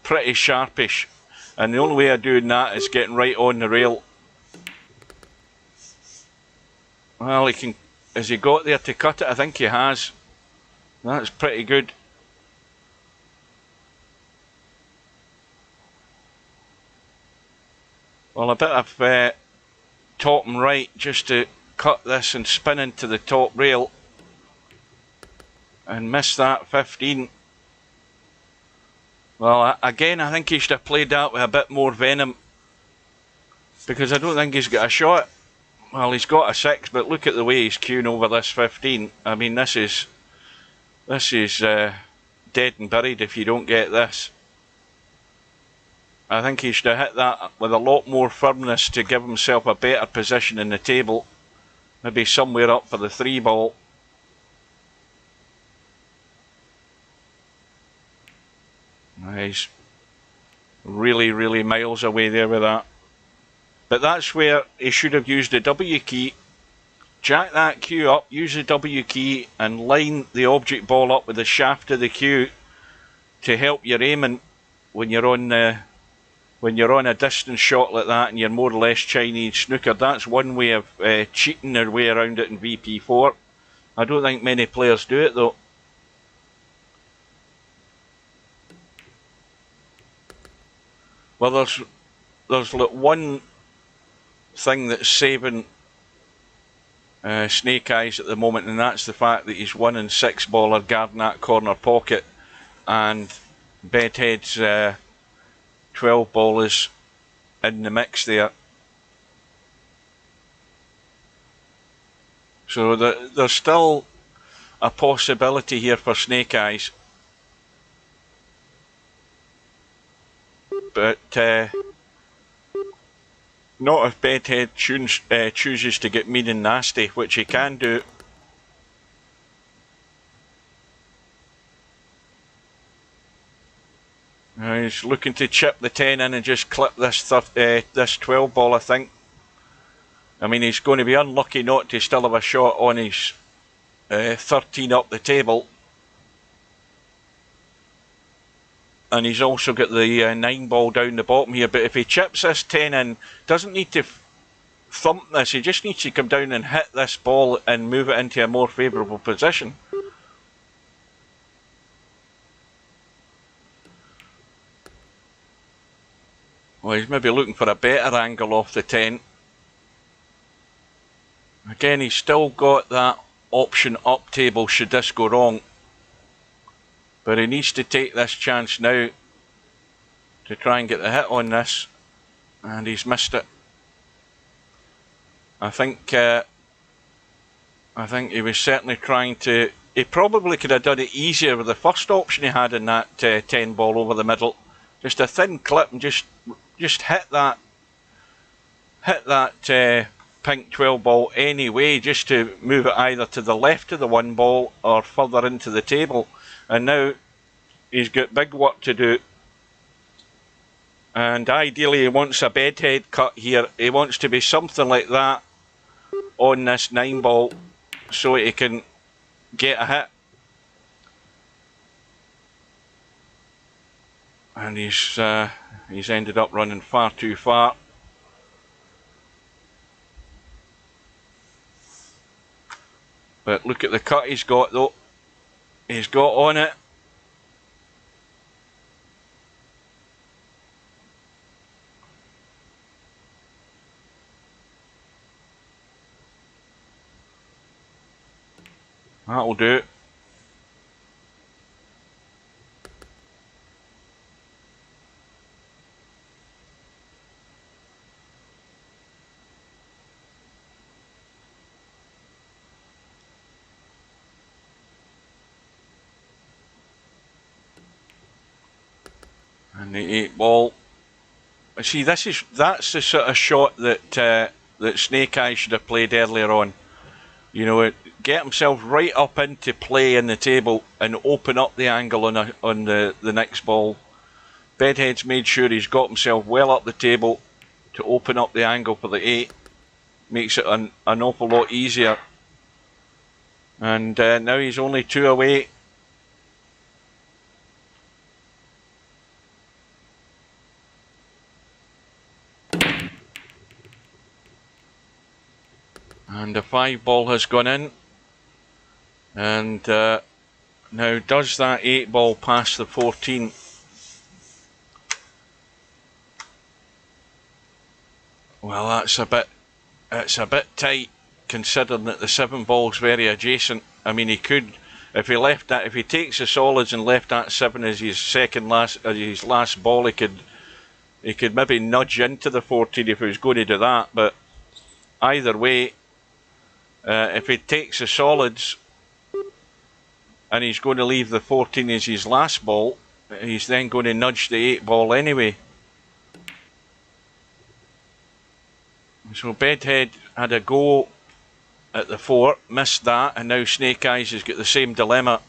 pretty sharpish, and the only way of doing that is getting right on the rail. Well, has he got there to cut it? I think he has. That's pretty good. Well, a bit of top and right just to cut this and spin into the top rail and miss that 15. Well, again, I think he should have played that with a bit more venom, because I don't think he's got a shot. Well, he's got a 6, but look at the way he's queuing over this 15. I mean, this is dead and buried if you don't get this. I think he should have hit that with a lot more firmness to give himself a better position in the table. Maybe somewhere up for the 3 ball. He's really, really miles away there with that. But that's where he should have used the W key. Jack that cue up, use the W key, and line the object ball up with the shaft of the cue to help your aiming when you're on a distance shot like that and you're more or less Chinese snooker. That's one way of cheating their way around it in VP4. I don't think many players do it though. Well, there's like one thing that's saving Snake Eyes at the moment, and that's the fact that he's 1 and 6 baller guarding that corner pocket, and Bedhead's 12 ball is in the mix there. So there's still a possibility here for Snake Eyes. But not if Bedhead chooses to get mean and nasty, which he can do. He's looking to chip the 10 in and just clip this 12 ball, I think. I mean, he's going to be unlucky not to still have a shot on his 13 up the table. And he's also got the 9 ball down the bottom here. But if he chips this 10 in, doesn't need to thump this, he just needs to come down and hit this ball and move it into a more favourable position. Well, he's maybe looking for a better angle off the 10. Again, he's still got that option up table should this go wrong. But he needs to take this chance now to try and get the hit on this. And he's missed it. I think he was certainly trying to... He probably could have done it easier with the first option he had in that 10 ball over the middle. Just a thin clip and just hit that pink 12 ball anyway, just to move it either to the left of the 1 ball or further into the table. And now he's got big work to do. And ideally he wants a bedhead cut here. He wants to be something like that on this 9 ball so he can get a hit. And he's ended up running far too far. But look at the cut he's got though. He's got on it. That'll do. And the 8-ball. See, that's the sort of shot that Snake Eyes should have played earlier on. You know, get himself right up into play in the table and open up the angle on the next ball. Bedhead's made sure he's got himself well up the table to open up the angle for the 8. Makes it an awful lot easier. And now he's only 2 away. And the 5-ball has gone in. And now does that 8-ball pass the 14? Well, it's a bit tight, considering that the 7-ball's very adjacent. I mean, he could, if he takes the solids and left that 7 as his last ball, he could maybe nudge into the 14 if he was going to do that. But either way, if he takes the solids and he's going to leave the 14 as his last ball, he's then going to nudge the 8-ball anyway. So Bedhead had a go at the 4, missed that, and now Snake Eyes has got the same dilemma.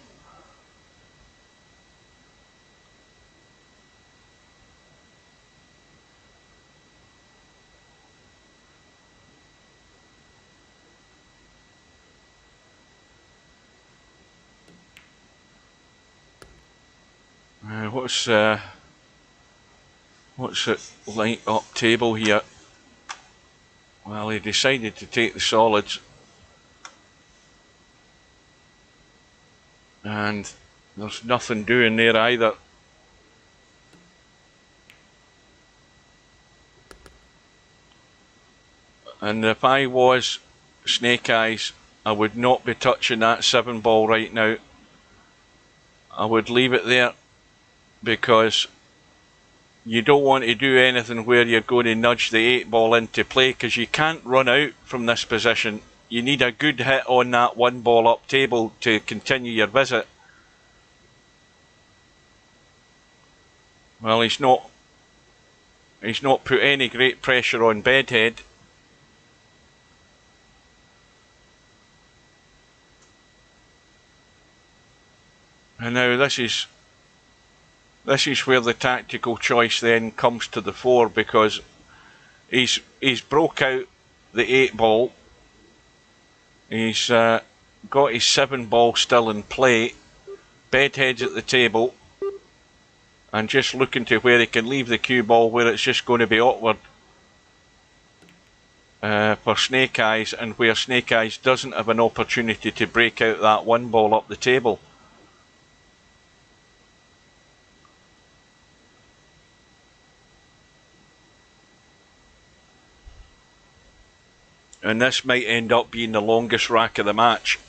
What's it light up table here? Well, he decided to take the solids, and there's nothing doing there either. And if I was Snake Eyes, I would not be touching that 7-ball right now. I would leave it there, because you don't want to do anything where you're going to nudge the 8-ball into play, because you can't run out from this position. You need a good hit on that 1-ball up table to continue your visit. Well, he's not put any great pressure on Bedhead. And now this is where the tactical choice then comes to the fore, because he's broke out the 8-ball. He's got his 7-ball still in play. Bedhead's at the table and just looking to where he can leave the cue ball, where it's just going to be awkward for Snake Eyes, and where Snake Eyes doesn't have an opportunity to break out that 1-ball up the table. And this might end up being the longest rack of the match.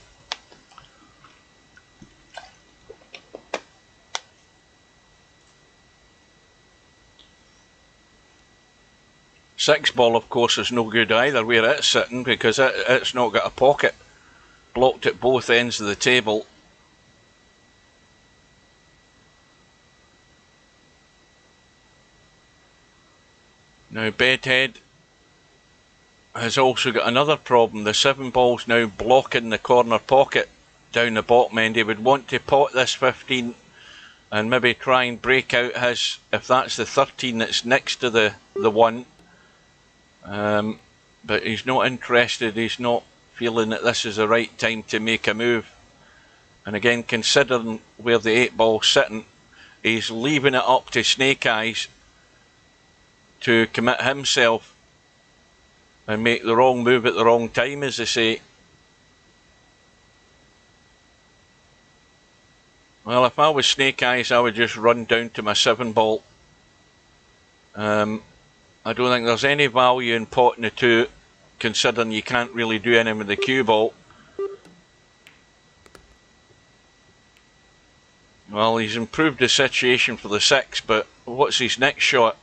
Six ball, of course, is no good either where it's sitting, because it's not got a pocket. Blocked at both ends of the table. Now Bedhead has also got another problem. The 7-ball's now blocking the corner pocket down the bottom end. He would want to pot this 15 and maybe try and break out his, if that's the 13 that's next to the 1. But he's not interested. He's not feeling that this is the right time to make a move. And again, considering where the 8-ball's sitting, he's leaving it up to Snake Eyes to commit himself and make the wrong move at the wrong time, as they say. Well, if I was Snake Eyes, I would just run down to my 7-ball. I don't think there's any value in potting the 2, considering you can't really do anything with the cue ball. Well, he's improved the situation for the 6, but what's his next shot?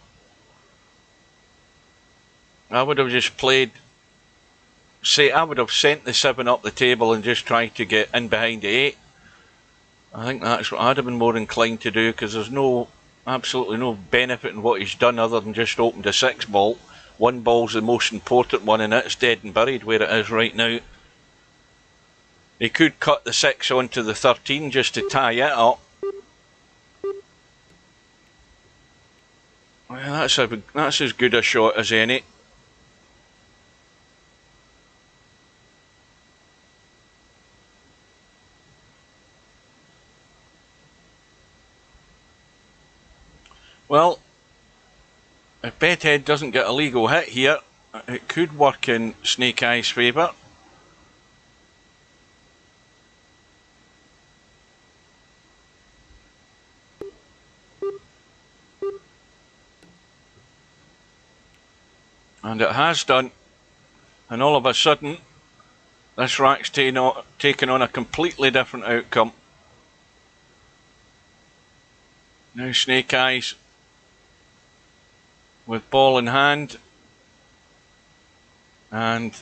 I would have just played... Say, I would have sent the 7 up the table and just tried to get in behind the 8. I think that's what I'd have been more inclined to do, because there's absolutely no benefit in what he's done other than just opened a 6 ball. 1 ball's the most important one, and it's dead and buried where it is right now. He could cut the 6 onto the 13 just to tie it up. Well, that's as good a shot as any. Well, if Bedhead doesn't get a legal hit here, it could work in Snake Eye's favour. And it has done. And all of a sudden, this rack's taken on a completely different outcome. Now Snake Eyes with ball in hand and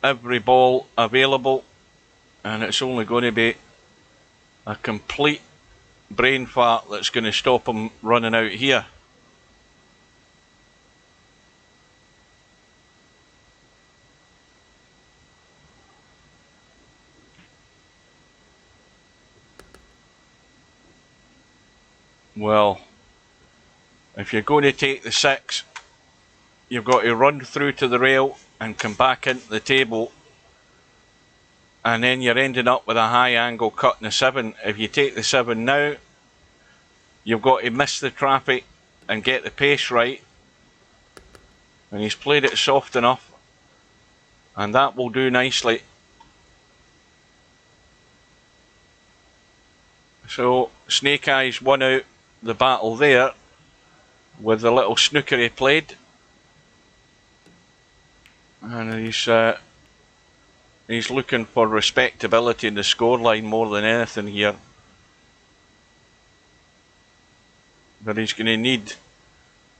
every ball available, and it's only going to be a complete brain fart that's going to stop him running out here. Well, if you're going to take the 6, you've got to run through to the rail and come back into the table, and then you're ending up with a high angle cut in the 7. If you take the 7 now, you've got to miss the traffic and get the pace right, and he's played it soft enough, and that will do nicely. So Snake Eyes won out the battle there with the little snooker he played, and he's looking for respectability in the scoreline more than anything here. But he's going to need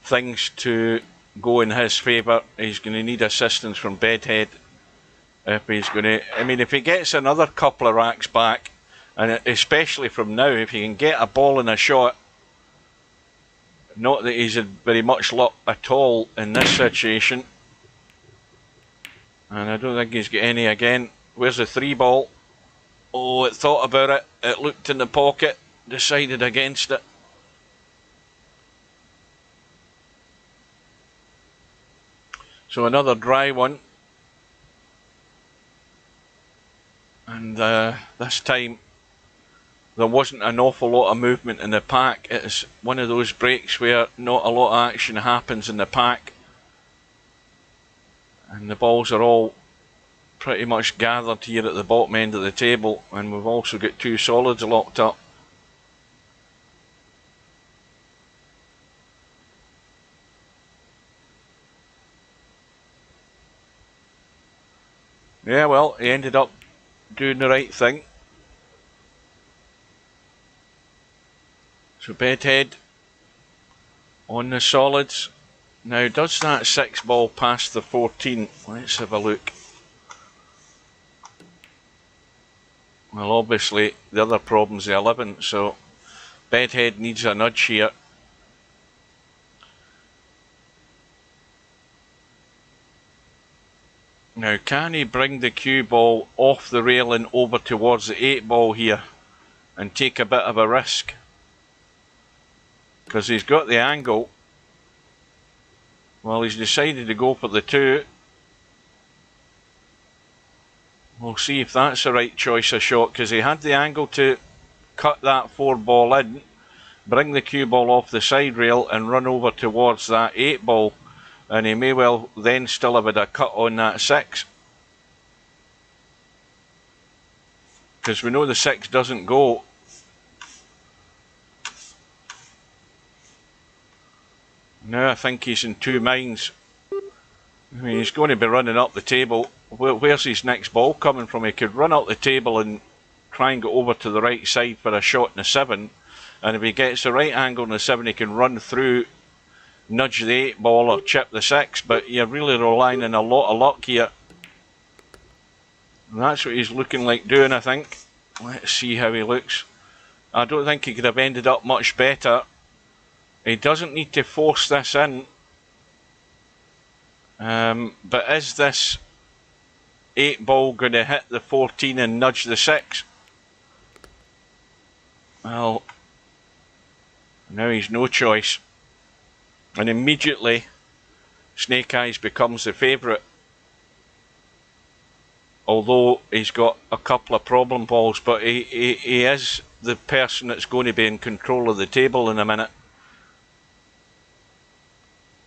things to go in his favour. He's going to need assistance from Bedhead if he's going to... I mean, if he gets another couple of racks back, and especially from now, if he can get a ball and a shot, not that he's had very much luck at all in this situation, and I don't think he's got any again. Where's the 3 ball? Oh, it thought about it, it looked in the pocket, decided against it. So another dry one, and this time there wasn't an awful lot of movement in the pack. It's one of those breaks where not a lot of action happens in the pack, and the balls are all pretty much gathered here at the bottom end of the table, and we've also got 2 solids locked up. Yeah, well, he ended up doing the right thing. So Bedhead on the solids. Now, does that 6 ball pass the 14? Let's have a look. Well, obviously the other problem's the 11, so Bedhead needs a nudge here. Now, can he bring the cue ball off the rail and over towards the 8 ball here and take a bit of a risk? Because he's got the angle. Well, he's decided to go for the 2. We'll see if that's the right choice of shot, because he had the angle to cut that 4 ball in, bring the cue ball off the side rail and run over towards that 8 ball, and he may well then still have had a cut on that 6. Because we know the 6 doesn't go. Now I think he's in 2 minds. I mean, he's going to be running up the table. Where's his next ball coming from? He could run up the table and try and go over to the right side for a shot in the 7. And if he gets the right angle in the 7, he can run through, nudge the 8 ball or chip the 6. But you're really relying on a lot of luck here. And that's what he's looking like doing, I think. Let's see how he looks. I don't think he could have ended up much better. He doesn't need to force this in. But is this 8 ball going to hit the 14 and nudge the 6? Well, now he's no choice. And immediately, Snake Eyes becomes the favourite. Although he's got a couple of problem balls, but he is the person that's going to be in control of the table in a minute.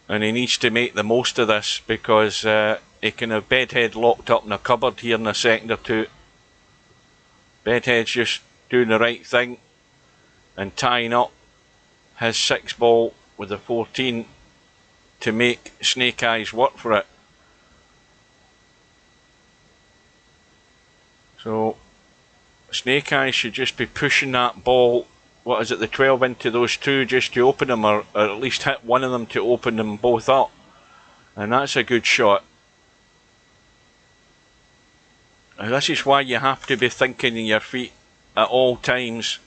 And he needs to make the most of this, because he can have Bedhead locked up in a cupboard here in a second or two. Bedhead's just doing the right thing and tying up his 6 ball with the 14 to make Snake Eyes work for it. So Snake Eyes should just be pushing that ball, what is it, the 12 into those 2 just to open them, or at least hit one of them to open them both up. And that's a good shot. And this is why you have to be thinking in your feet at all times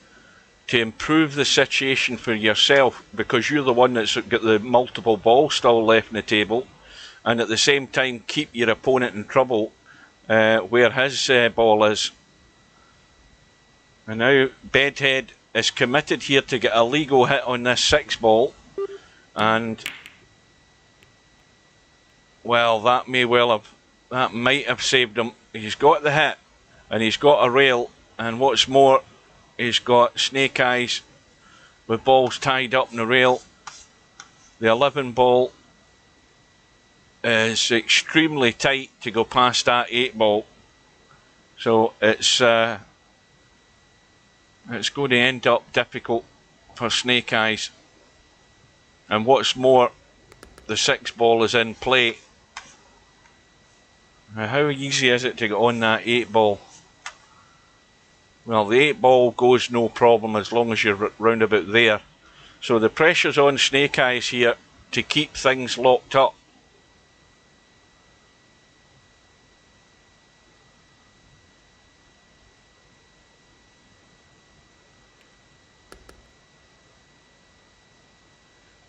to improve the situation for yourself, because you're the one that's got the multiple balls still left in the table, and at the same time keep your opponent in trouble where his ball is. And now Bedhead is committed here to get a legal hit on this 6 ball, and well, that might have saved him. He's got the hit and he's got a rail, and what's more, he's got Snake Eyes with balls tied up in the rail. The 11 ball is extremely tight to go past that 8 ball, so it's going to end up difficult for Snake Eyes. And what's more, the 6 ball is in play. Now, how easy is it to get on that 8 ball? Well, the 8 ball goes no problem as long as you're round about there. So the pressure's on Snake Eyes here to keep things locked up.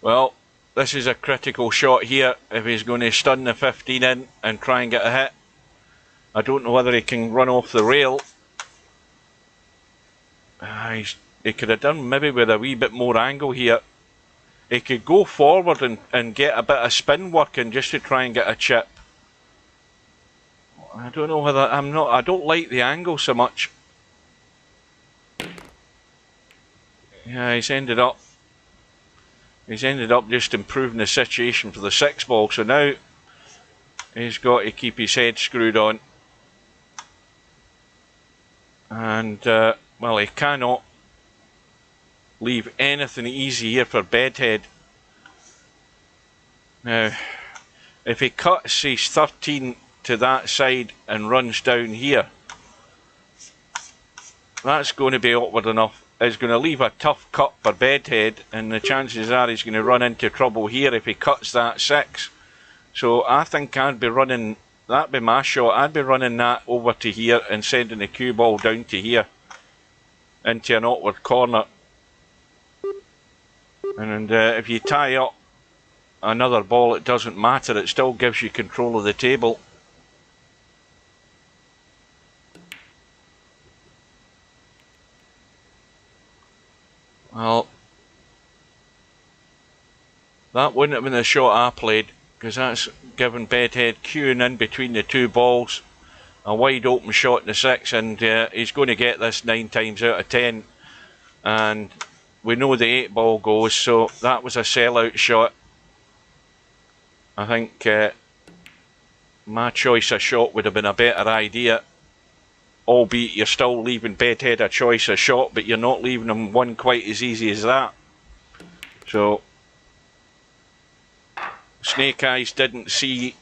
Well, this is a critical shot here if he's going to stun the 15 in and try and get a hit. I don't know whether he can run off the rail. He could have done maybe with a wee bit more angle here. He could go forward and get a bit of spin working just to try and get a chip. I don't know whether I don't like the angle so much. Yeah, he's ended up just improving the situation for the 6 ball. So now he's got to keep his head screwed on. And, well, he cannot leave anything easy here for Bedhead. Now, if he cuts his 13 to that side and runs down here, that's going to be awkward enough. It's going to leave a tough cut for Bedhead, and the chances are he's going to run into trouble here if he cuts that 6. So I think I'd be running, that'd be my shot, I'd be running that over to here and sending the cue ball down to here into an awkward corner. And if you tie up another ball, it doesn't matter, it still gives you control of the table. Well, that wouldn't have been the shot I played, because that's given Bedhead queuing in between the 2 balls a wide open shot in the 6, and he's going to get this 9 times out of 10. And we know the 8 ball goes, so that was a sellout shot. I think my choice of shot would have been a better idea, albeit you're still leaving Bedhead a choice of shot, but you're not leaving him one quite as easy as that. So Snake Eyes didn't see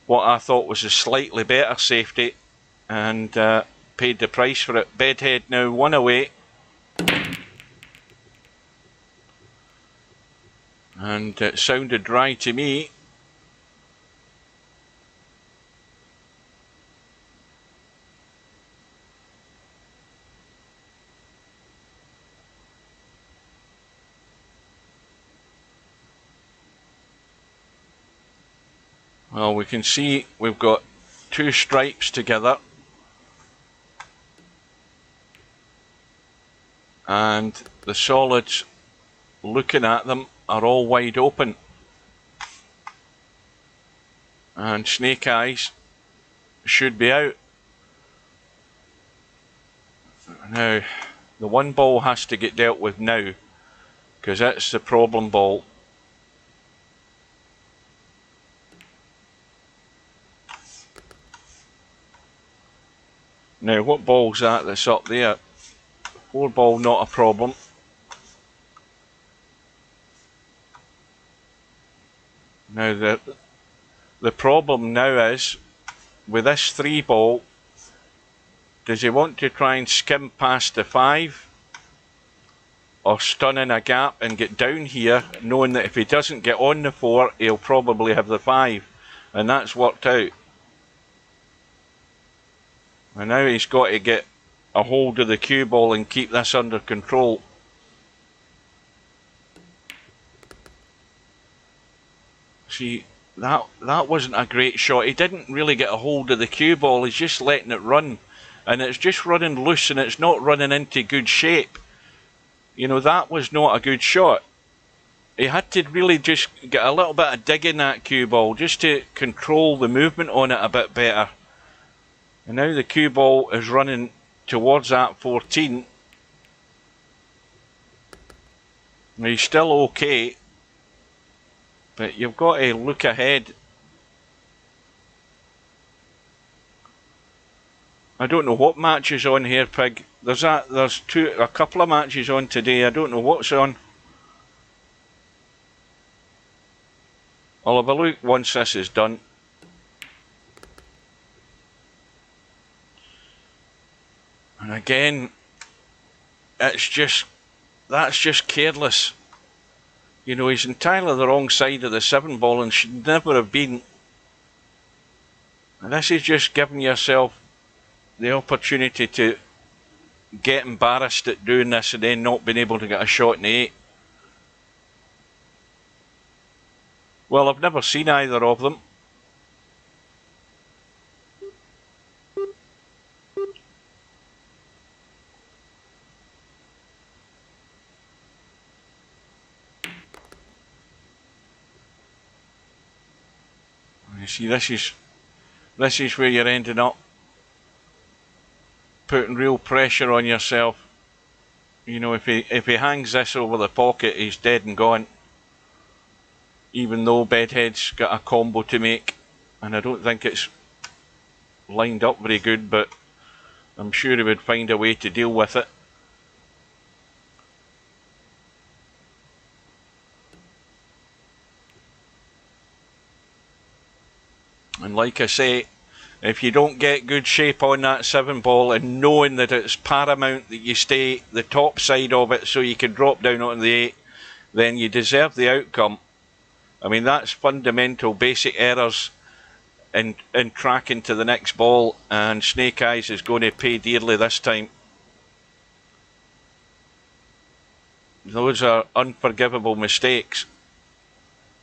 what I thought was a slightly better safety, and paid the price for it. Bedhead now 1 away. And it sounded dry to me. Well, we can see we've got 2 stripes together. And the solids, looking at them, are all wide open. And Snake Eyes should be out. Now, the 1 ball has to get dealt with now, because that's the problem ball. Now, what ball's that that's up there? 4 ball, not a problem. Now, the problem now is, with this 3 ball, does he want to try and skim past the 5? Or stun in a gap and get down here, knowing that if he doesn't get on the 4, he'll probably have the 5. And that's worked out. And now he's got to get a hold of the cue ball and keep this under control. See, that wasn't a great shot. He didn't really get a hold of the cue ball. He's just letting it run. And it's just running loose and it's not running into good shape. You know, that was not a good shot. He had to really just get a little bit of dig in that cue ball just to control the movement on it a bit better. And now the cue ball is running towards that 14. Now he's still okay, but you've got to look ahead. I don't know what match is on here, Pig. There's a couple of matches on today. I don't know what's on. I'll have a look once this is done. And again, that's just careless. You know, he's entirely the wrong side of the 7 ball and should never have been. And this is just giving yourself the opportunity to get embarrassed at doing this and then not being able to get a shot in the 8. Well, I've never seen either of them. You see, this is where you're ending up, putting real pressure on yourself. You know, if he hangs this over the pocket, he's dead and gone. Even though Bedhead's got a combo to make, and I don't think it's lined up very good, but I'm sure he would find a way to deal with it. And like I say, if you don't get good shape on that 7 ball and knowing that it's paramount that you stay the top side of it so you can drop down onto the 8, then you deserve the outcome. I mean, that's fundamental basic errors in tracking to the next ball, and Snake Eyes is going to pay dearly this time. Those are unforgivable mistakes.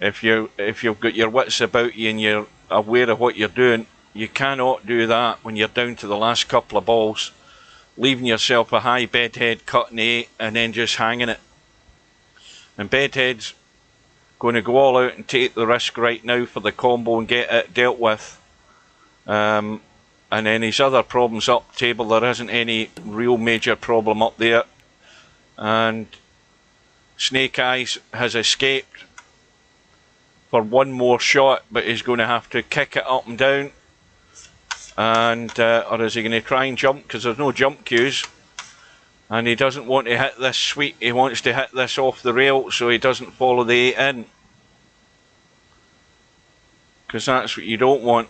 If you've got your wits about you and you're aware of what you're doing, you cannot do that when you're down to the last couple of balls, leaving yourself a high Bedhead, cutting 8 and then just hanging it. And Bedhead's going to go all out and take the risk right now for the combo and get it dealt with. And then his other problems up table, there isn't any real major problem up there. And Snake Eyes has escaped for 1 more shot, but he's going to have to kick it up and down. And or is he going to try and jump, because there's no jump cues, and he doesn't want to hit this sweep. He wants to hit this off the rail so he doesn't follow the 8 in, because that's what you don't want.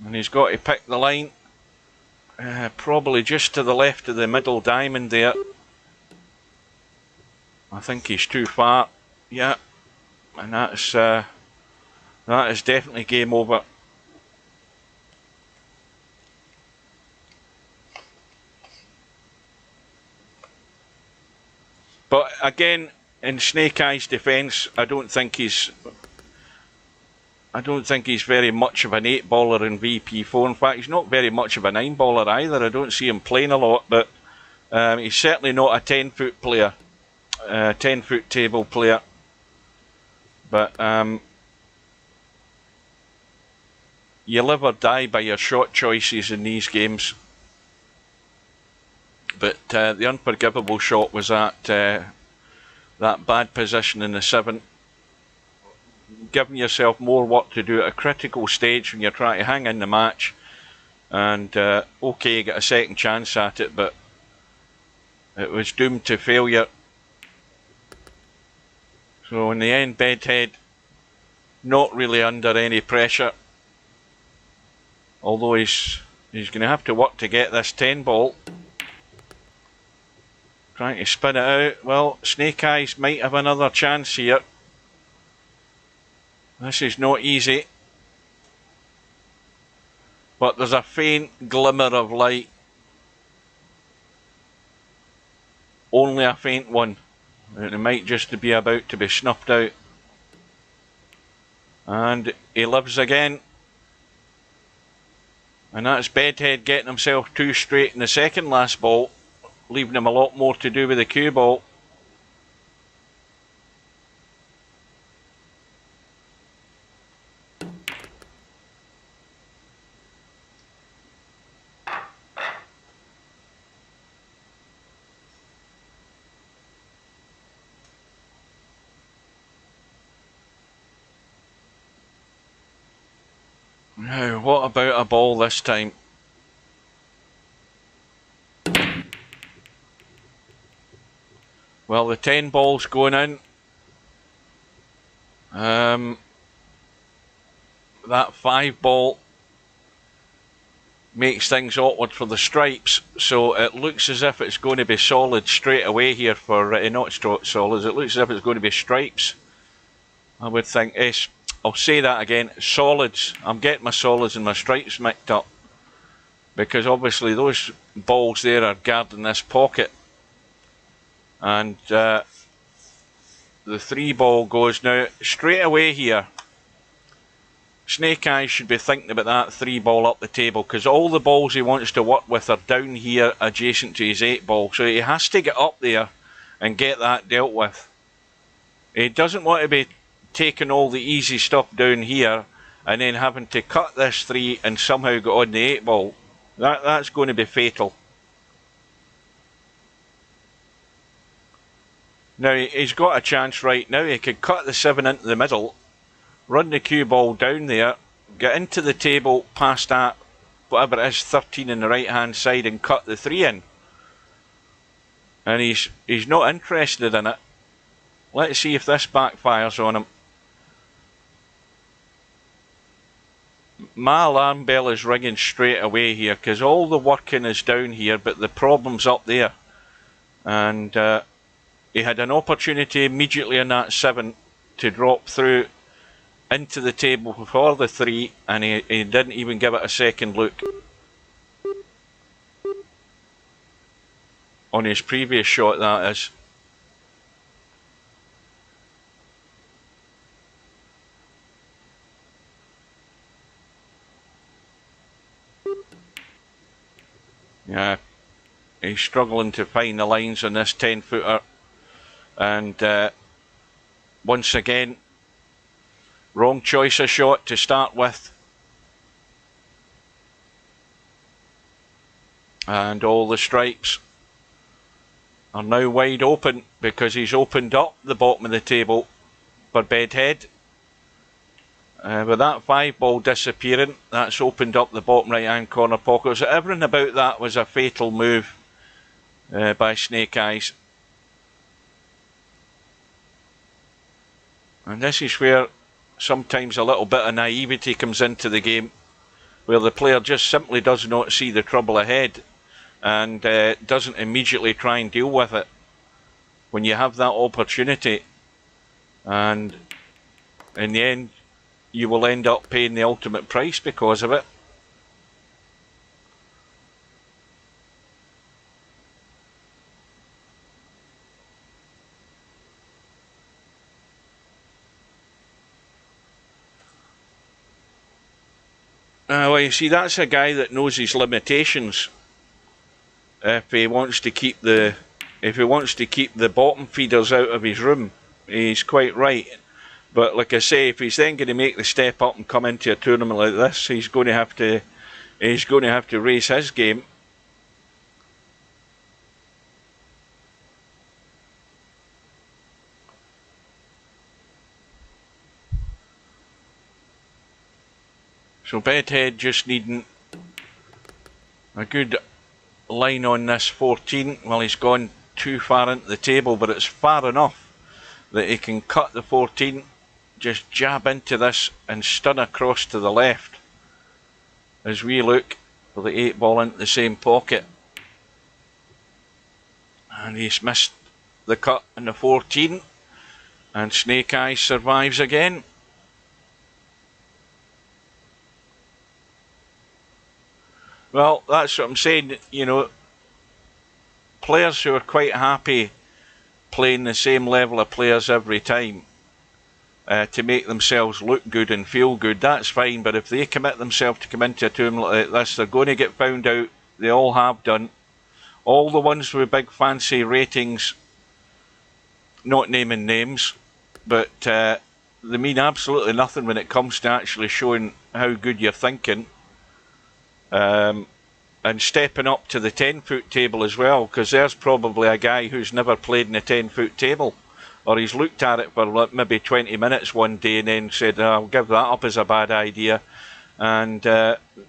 And he's got to pick the line. Probably just to the left of the middle diamond there. I think he's too far. Yeah, and that is definitely game over. But again, in Snake Eye's defence, I don't think he's very much of an 8-baller in VP4. In fact, he's not very much of a 9-baller either. I don't see him playing a lot, but he's certainly not a 10-foot player, 10-foot table player. But you live or die by your shot choices in these games. But the unforgivable shot was that bad position in the 7. Giving yourself more work to do at a critical stage when you're trying to hang in the match. And okay, you get a second chance at it, but it was doomed to failure. So in the end, Bedhead not really under any pressure. Although he's going to have to work to get this 10 ball. Trying to spin it out. Well, Snake Eyes might have another chance here. This is not easy. But there's a faint glimmer of light. Only a faint one. It might just be about to be snuffed out. And he lives again. And that's Bedhead getting himself 2 straight in the second last ball, leaving him a lot more to do with the cue ball. Now, what about a ball this time? Well, the 10 ball's going in. That 5 ball makes things awkward for the stripes, so it looks as if it's going to be solid straight away here for not solids. It looks as if it's going to be stripes. I would think. I'll say that again. Solids. I'm getting my solids and my stripes mixed up because obviously those balls there are guarding this pocket, and the 3 ball goes now straight away here. Snake Eyes should be thinking about that 3 ball up the table because all the balls he wants to work with are down here adjacent to his 8 ball, so he has to get up there and get that dealt with. He doesn't want to be taking all the easy stuff down here and then having to cut this 3 and somehow get on the 8 ball. That's going to be fatal. Now he's got a chance right now. He could cut the 7 into the middle, run the cue ball down there, get into the table past that, whatever it is, 13 in the right hand side, and cut the 3 in. And he's not interested in it. Let's see if this backfires on him. My alarm bell is ringing straight away here because all the working is down here, but the problem's up there. And he had an opportunity immediately in that 7 to drop through into the table for the 3, and he didn't even give it a second look. On his previous shot, that is. Yeah, he's struggling to find the lines on this 10-footer, and once again, wrong choice of shot to start with. And all the stripes are now wide open because he's opened up the bottom of the table for Bedhead. With that 5 ball disappearing, that's opened up the bottom right hand corner pocket. So everything about that was a fatal move by Snake Eyes. And this is where sometimes a little bit of naivety comes into the game. where the player just simply does not see the trouble ahead and doesn't immediately try and deal with it when you have that opportunity. And in the end, you will end up paying the ultimate price because of it. Well, you see, that's a guy that knows his limitations. If he wants to keep the bottom feeders out of his room, he's quite right. But like I say, if he's then going to make the step up and come into a tournament like this, he's going to have to raise his game. So Bedhead just needing a good line on this 14. Well, he's gone too far into the table, but it's far enough that he can cut the 14, just jab into this and stun across to the left as we look for the 8 ball into the same pocket. And he's missed the cut in the 14, and Snake Eyes survives again. Well, that's what I'm saying, you know, players who are quite happy playing the same level of players every time to make themselves look good and feel good, that's fine, but if they commit themselves to come into a tournament like this, they're going to get found out. They all have done. All the ones with big fancy ratings, not naming names, but they mean absolutely nothing when it comes to actually showing how good you're thinking. And stepping up to the 10-foot table as well, because there's probably a guy who's never played in a 10-foot table, or he's looked at it for maybe 20 minutes one day and then said, I'll give that up as a bad idea, and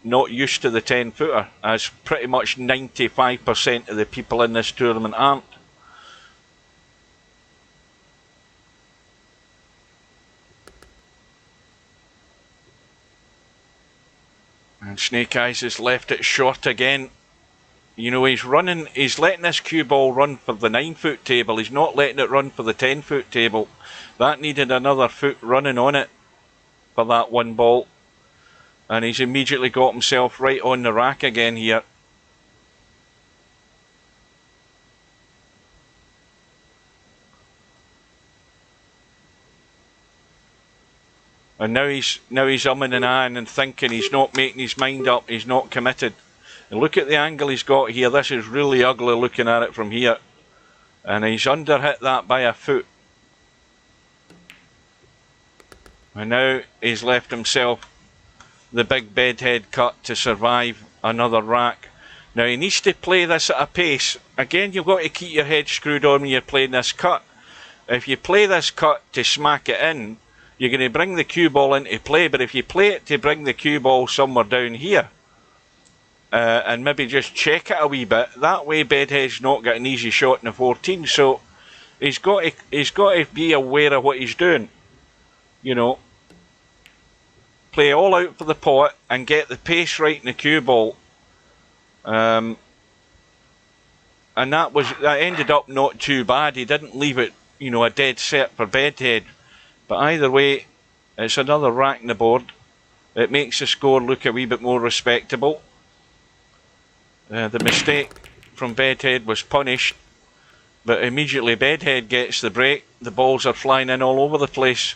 not used to the 10-footer, as pretty much 95% of the people in this tournament aren't. And Snake Eyes has left it short again. You know, he's letting this cue ball run for the 9-foot table. He's not letting it run for the 10-foot table. That needed another foot running on it for that 1 ball. And he's immediately got himself right on the rack again here. And now he's umming and ahhing and thinking. He's not making his mind up. He's not committed. And look at the angle he's got here. This is really ugly looking at it from here. And he's underhit that by a foot. And now he's left himself the big Bedhead cut to survive another rack. Now he needs to play this at a pace. Again, you've got to keep your head screwed on when you're playing this cut. If you play this cut to smack it in, you're going to bring the cue ball into play, but if you play it to bring the cue ball somewhere down here, and maybe just check it a wee bit, that way Bedhead's not got an easy shot in the 14, so he's got to be aware of what he's doing. You know, play all out for the pot and get the pace right in the cue ball. And that ended up not too bad. He didn't leave it, you know, a dead set for Bedhead. But either way, it's another rack in the board. It makes the score look a wee bit more respectable. The mistake from Bedhead was punished, but immediately Bedhead gets the break. The balls are flying in all over the place.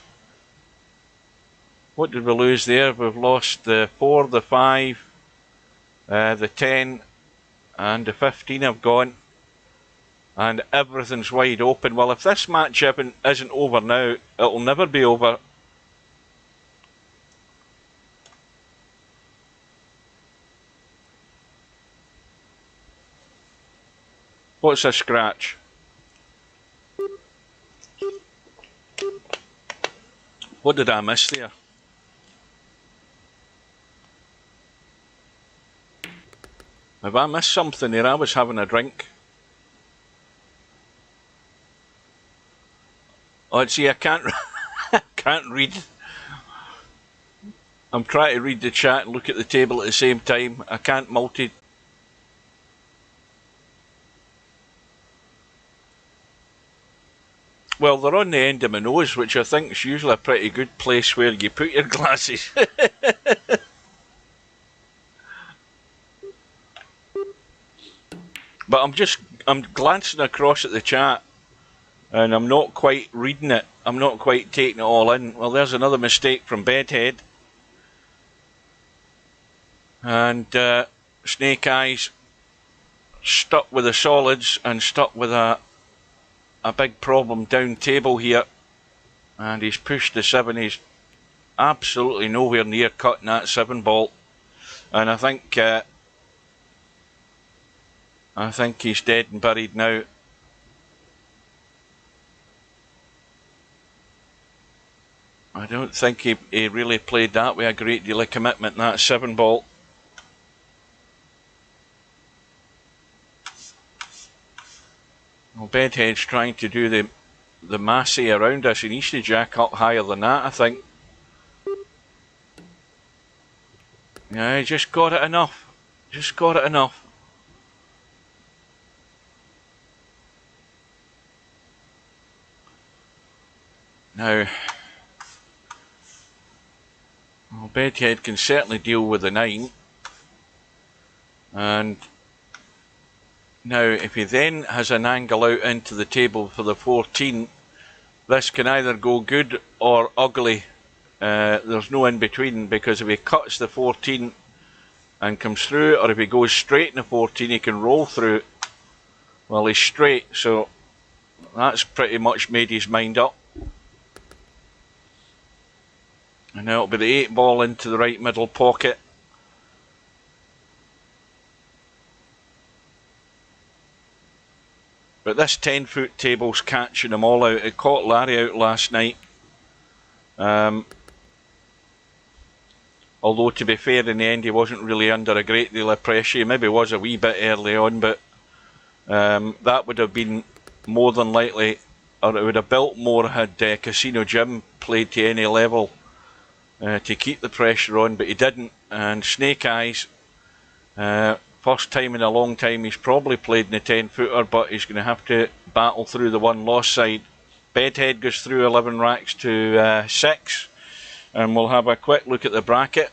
What did we lose there? We've lost the 4, the 5, the 10, and the 15 have gone. And everything's wide open. Well, if this match isn't over now, it'll never be over. What's a scratch? What did I miss there? Have I missed something there? I was having a drink. Oh, see, I can't read. I'm trying to read the chat and look at the table at the same time. I can't multi. Well, they're on the end of my nose, which I think is usually a pretty good place where you put your glasses. But I'm glancing across at the chat and I'm not quite reading it. I'm not quite taking it all in. Well, there's another mistake from Bedhead. And Snake Eyes stuck with the solids and stuck with a big problem down table here. And he's pushed the 7. He's absolutely nowhere near cutting that 7 ball. And I think he's dead and buried now. I don't think he really played that with a great deal of commitment in that 7 ball. Well, Bedhead's trying to do the massey around us. He needs to jack up higher than that, I think. Yeah, he just got it enough. Just got it enough. Now, well, Bedhead can certainly deal with the 9. And now, if he then has an angle out into the table for the 14, this can either go good or ugly. There's no in between, because if he cuts the 14 and comes through, or if he goes straight in the 14, he can roll through. Well, he's straight, so that's pretty much made his mind up. And now it'll be the 8 ball into the right middle pocket. But this 10-foot table's catching them all out. It caught Larry out last night. Although, to be fair, in the end he wasn't really under a great deal of pressure. He maybe was a wee bit early on, but that would have been more than likely, or it would have built more had Casino Jim played to any level to keep the pressure on, but he didn't. And Snake Eyes, first time in a long time he's probably played in the 10-footer, but he's going to have to battle through the one lost side. Bedhead goes through 11 racks to 6, and we'll have a quick look at the bracket.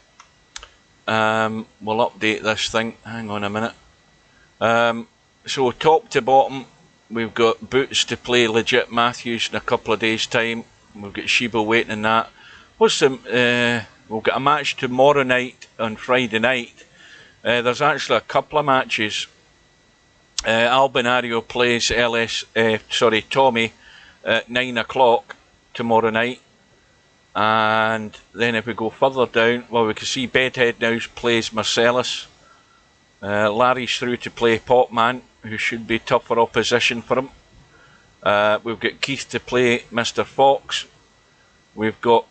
We'll update this thing. Hang on a minute. So top to bottom, we've got Boots to play Legit Matthews in a couple of days' time. We've got Sheba waiting in that. We'll get a match tomorrow night on Friday night. There's actually a couple of matches. Albinario plays Tommy at 9 o'clock tomorrow night. And then if we go further down, well, we can see Bedhead now plays Marcellus. Larry's through to play Popman, who should be tougher opposition for him. We've got Keith to play Mr. Fox. We've got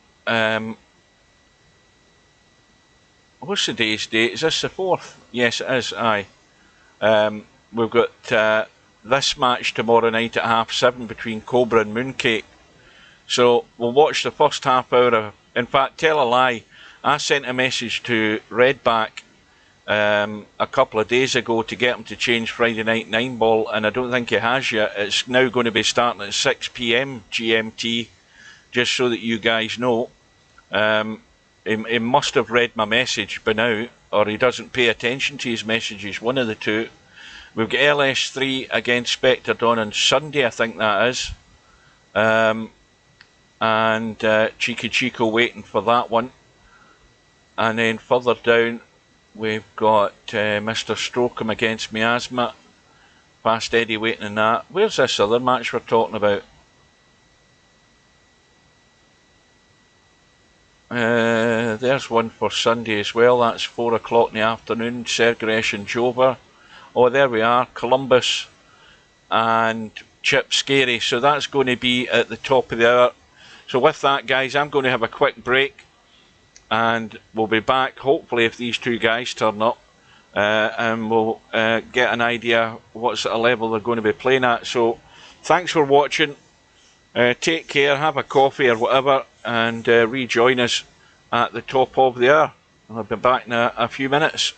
what's the day's date? Is this the 4th? Yes, it is. Aye. We've got this match tomorrow night at 7:30 between Cobra and Mooncake. So we'll watch the first half hour. In fact, tell a lie. I sent a message to Redback a couple of days ago to get him to change Friday night 9 ball, and I don't think he has yet. It's now going to be starting at 6 PM GMT, just so that you guys know. He must have read my message by now, or he doesn't pay attention to his messages, one of the two. We've got LS3 against Spectre Dawn on Sunday, I think that is. And Cheeky Chico waiting for that one. And then further down, we've got Mr. Strocum against Miasma. Fast Eddie waiting in that. Where's this other match we're talking about? There's one for Sunday as well. That's 4 o'clock in the afternoon. Sergresh and Jover. Oh, there we are. Columbus and Chip Scary. So that's going to be at the top of the hour. So with that, guys, I'm going to have a quick break, and we'll be back hopefully if these two guys turn up, and we'll get an idea what sort of level they're going to be playing at. So thanks for watching. Take care, have a coffee or whatever, and rejoin us at the top of the hour. I'll be back in a few minutes.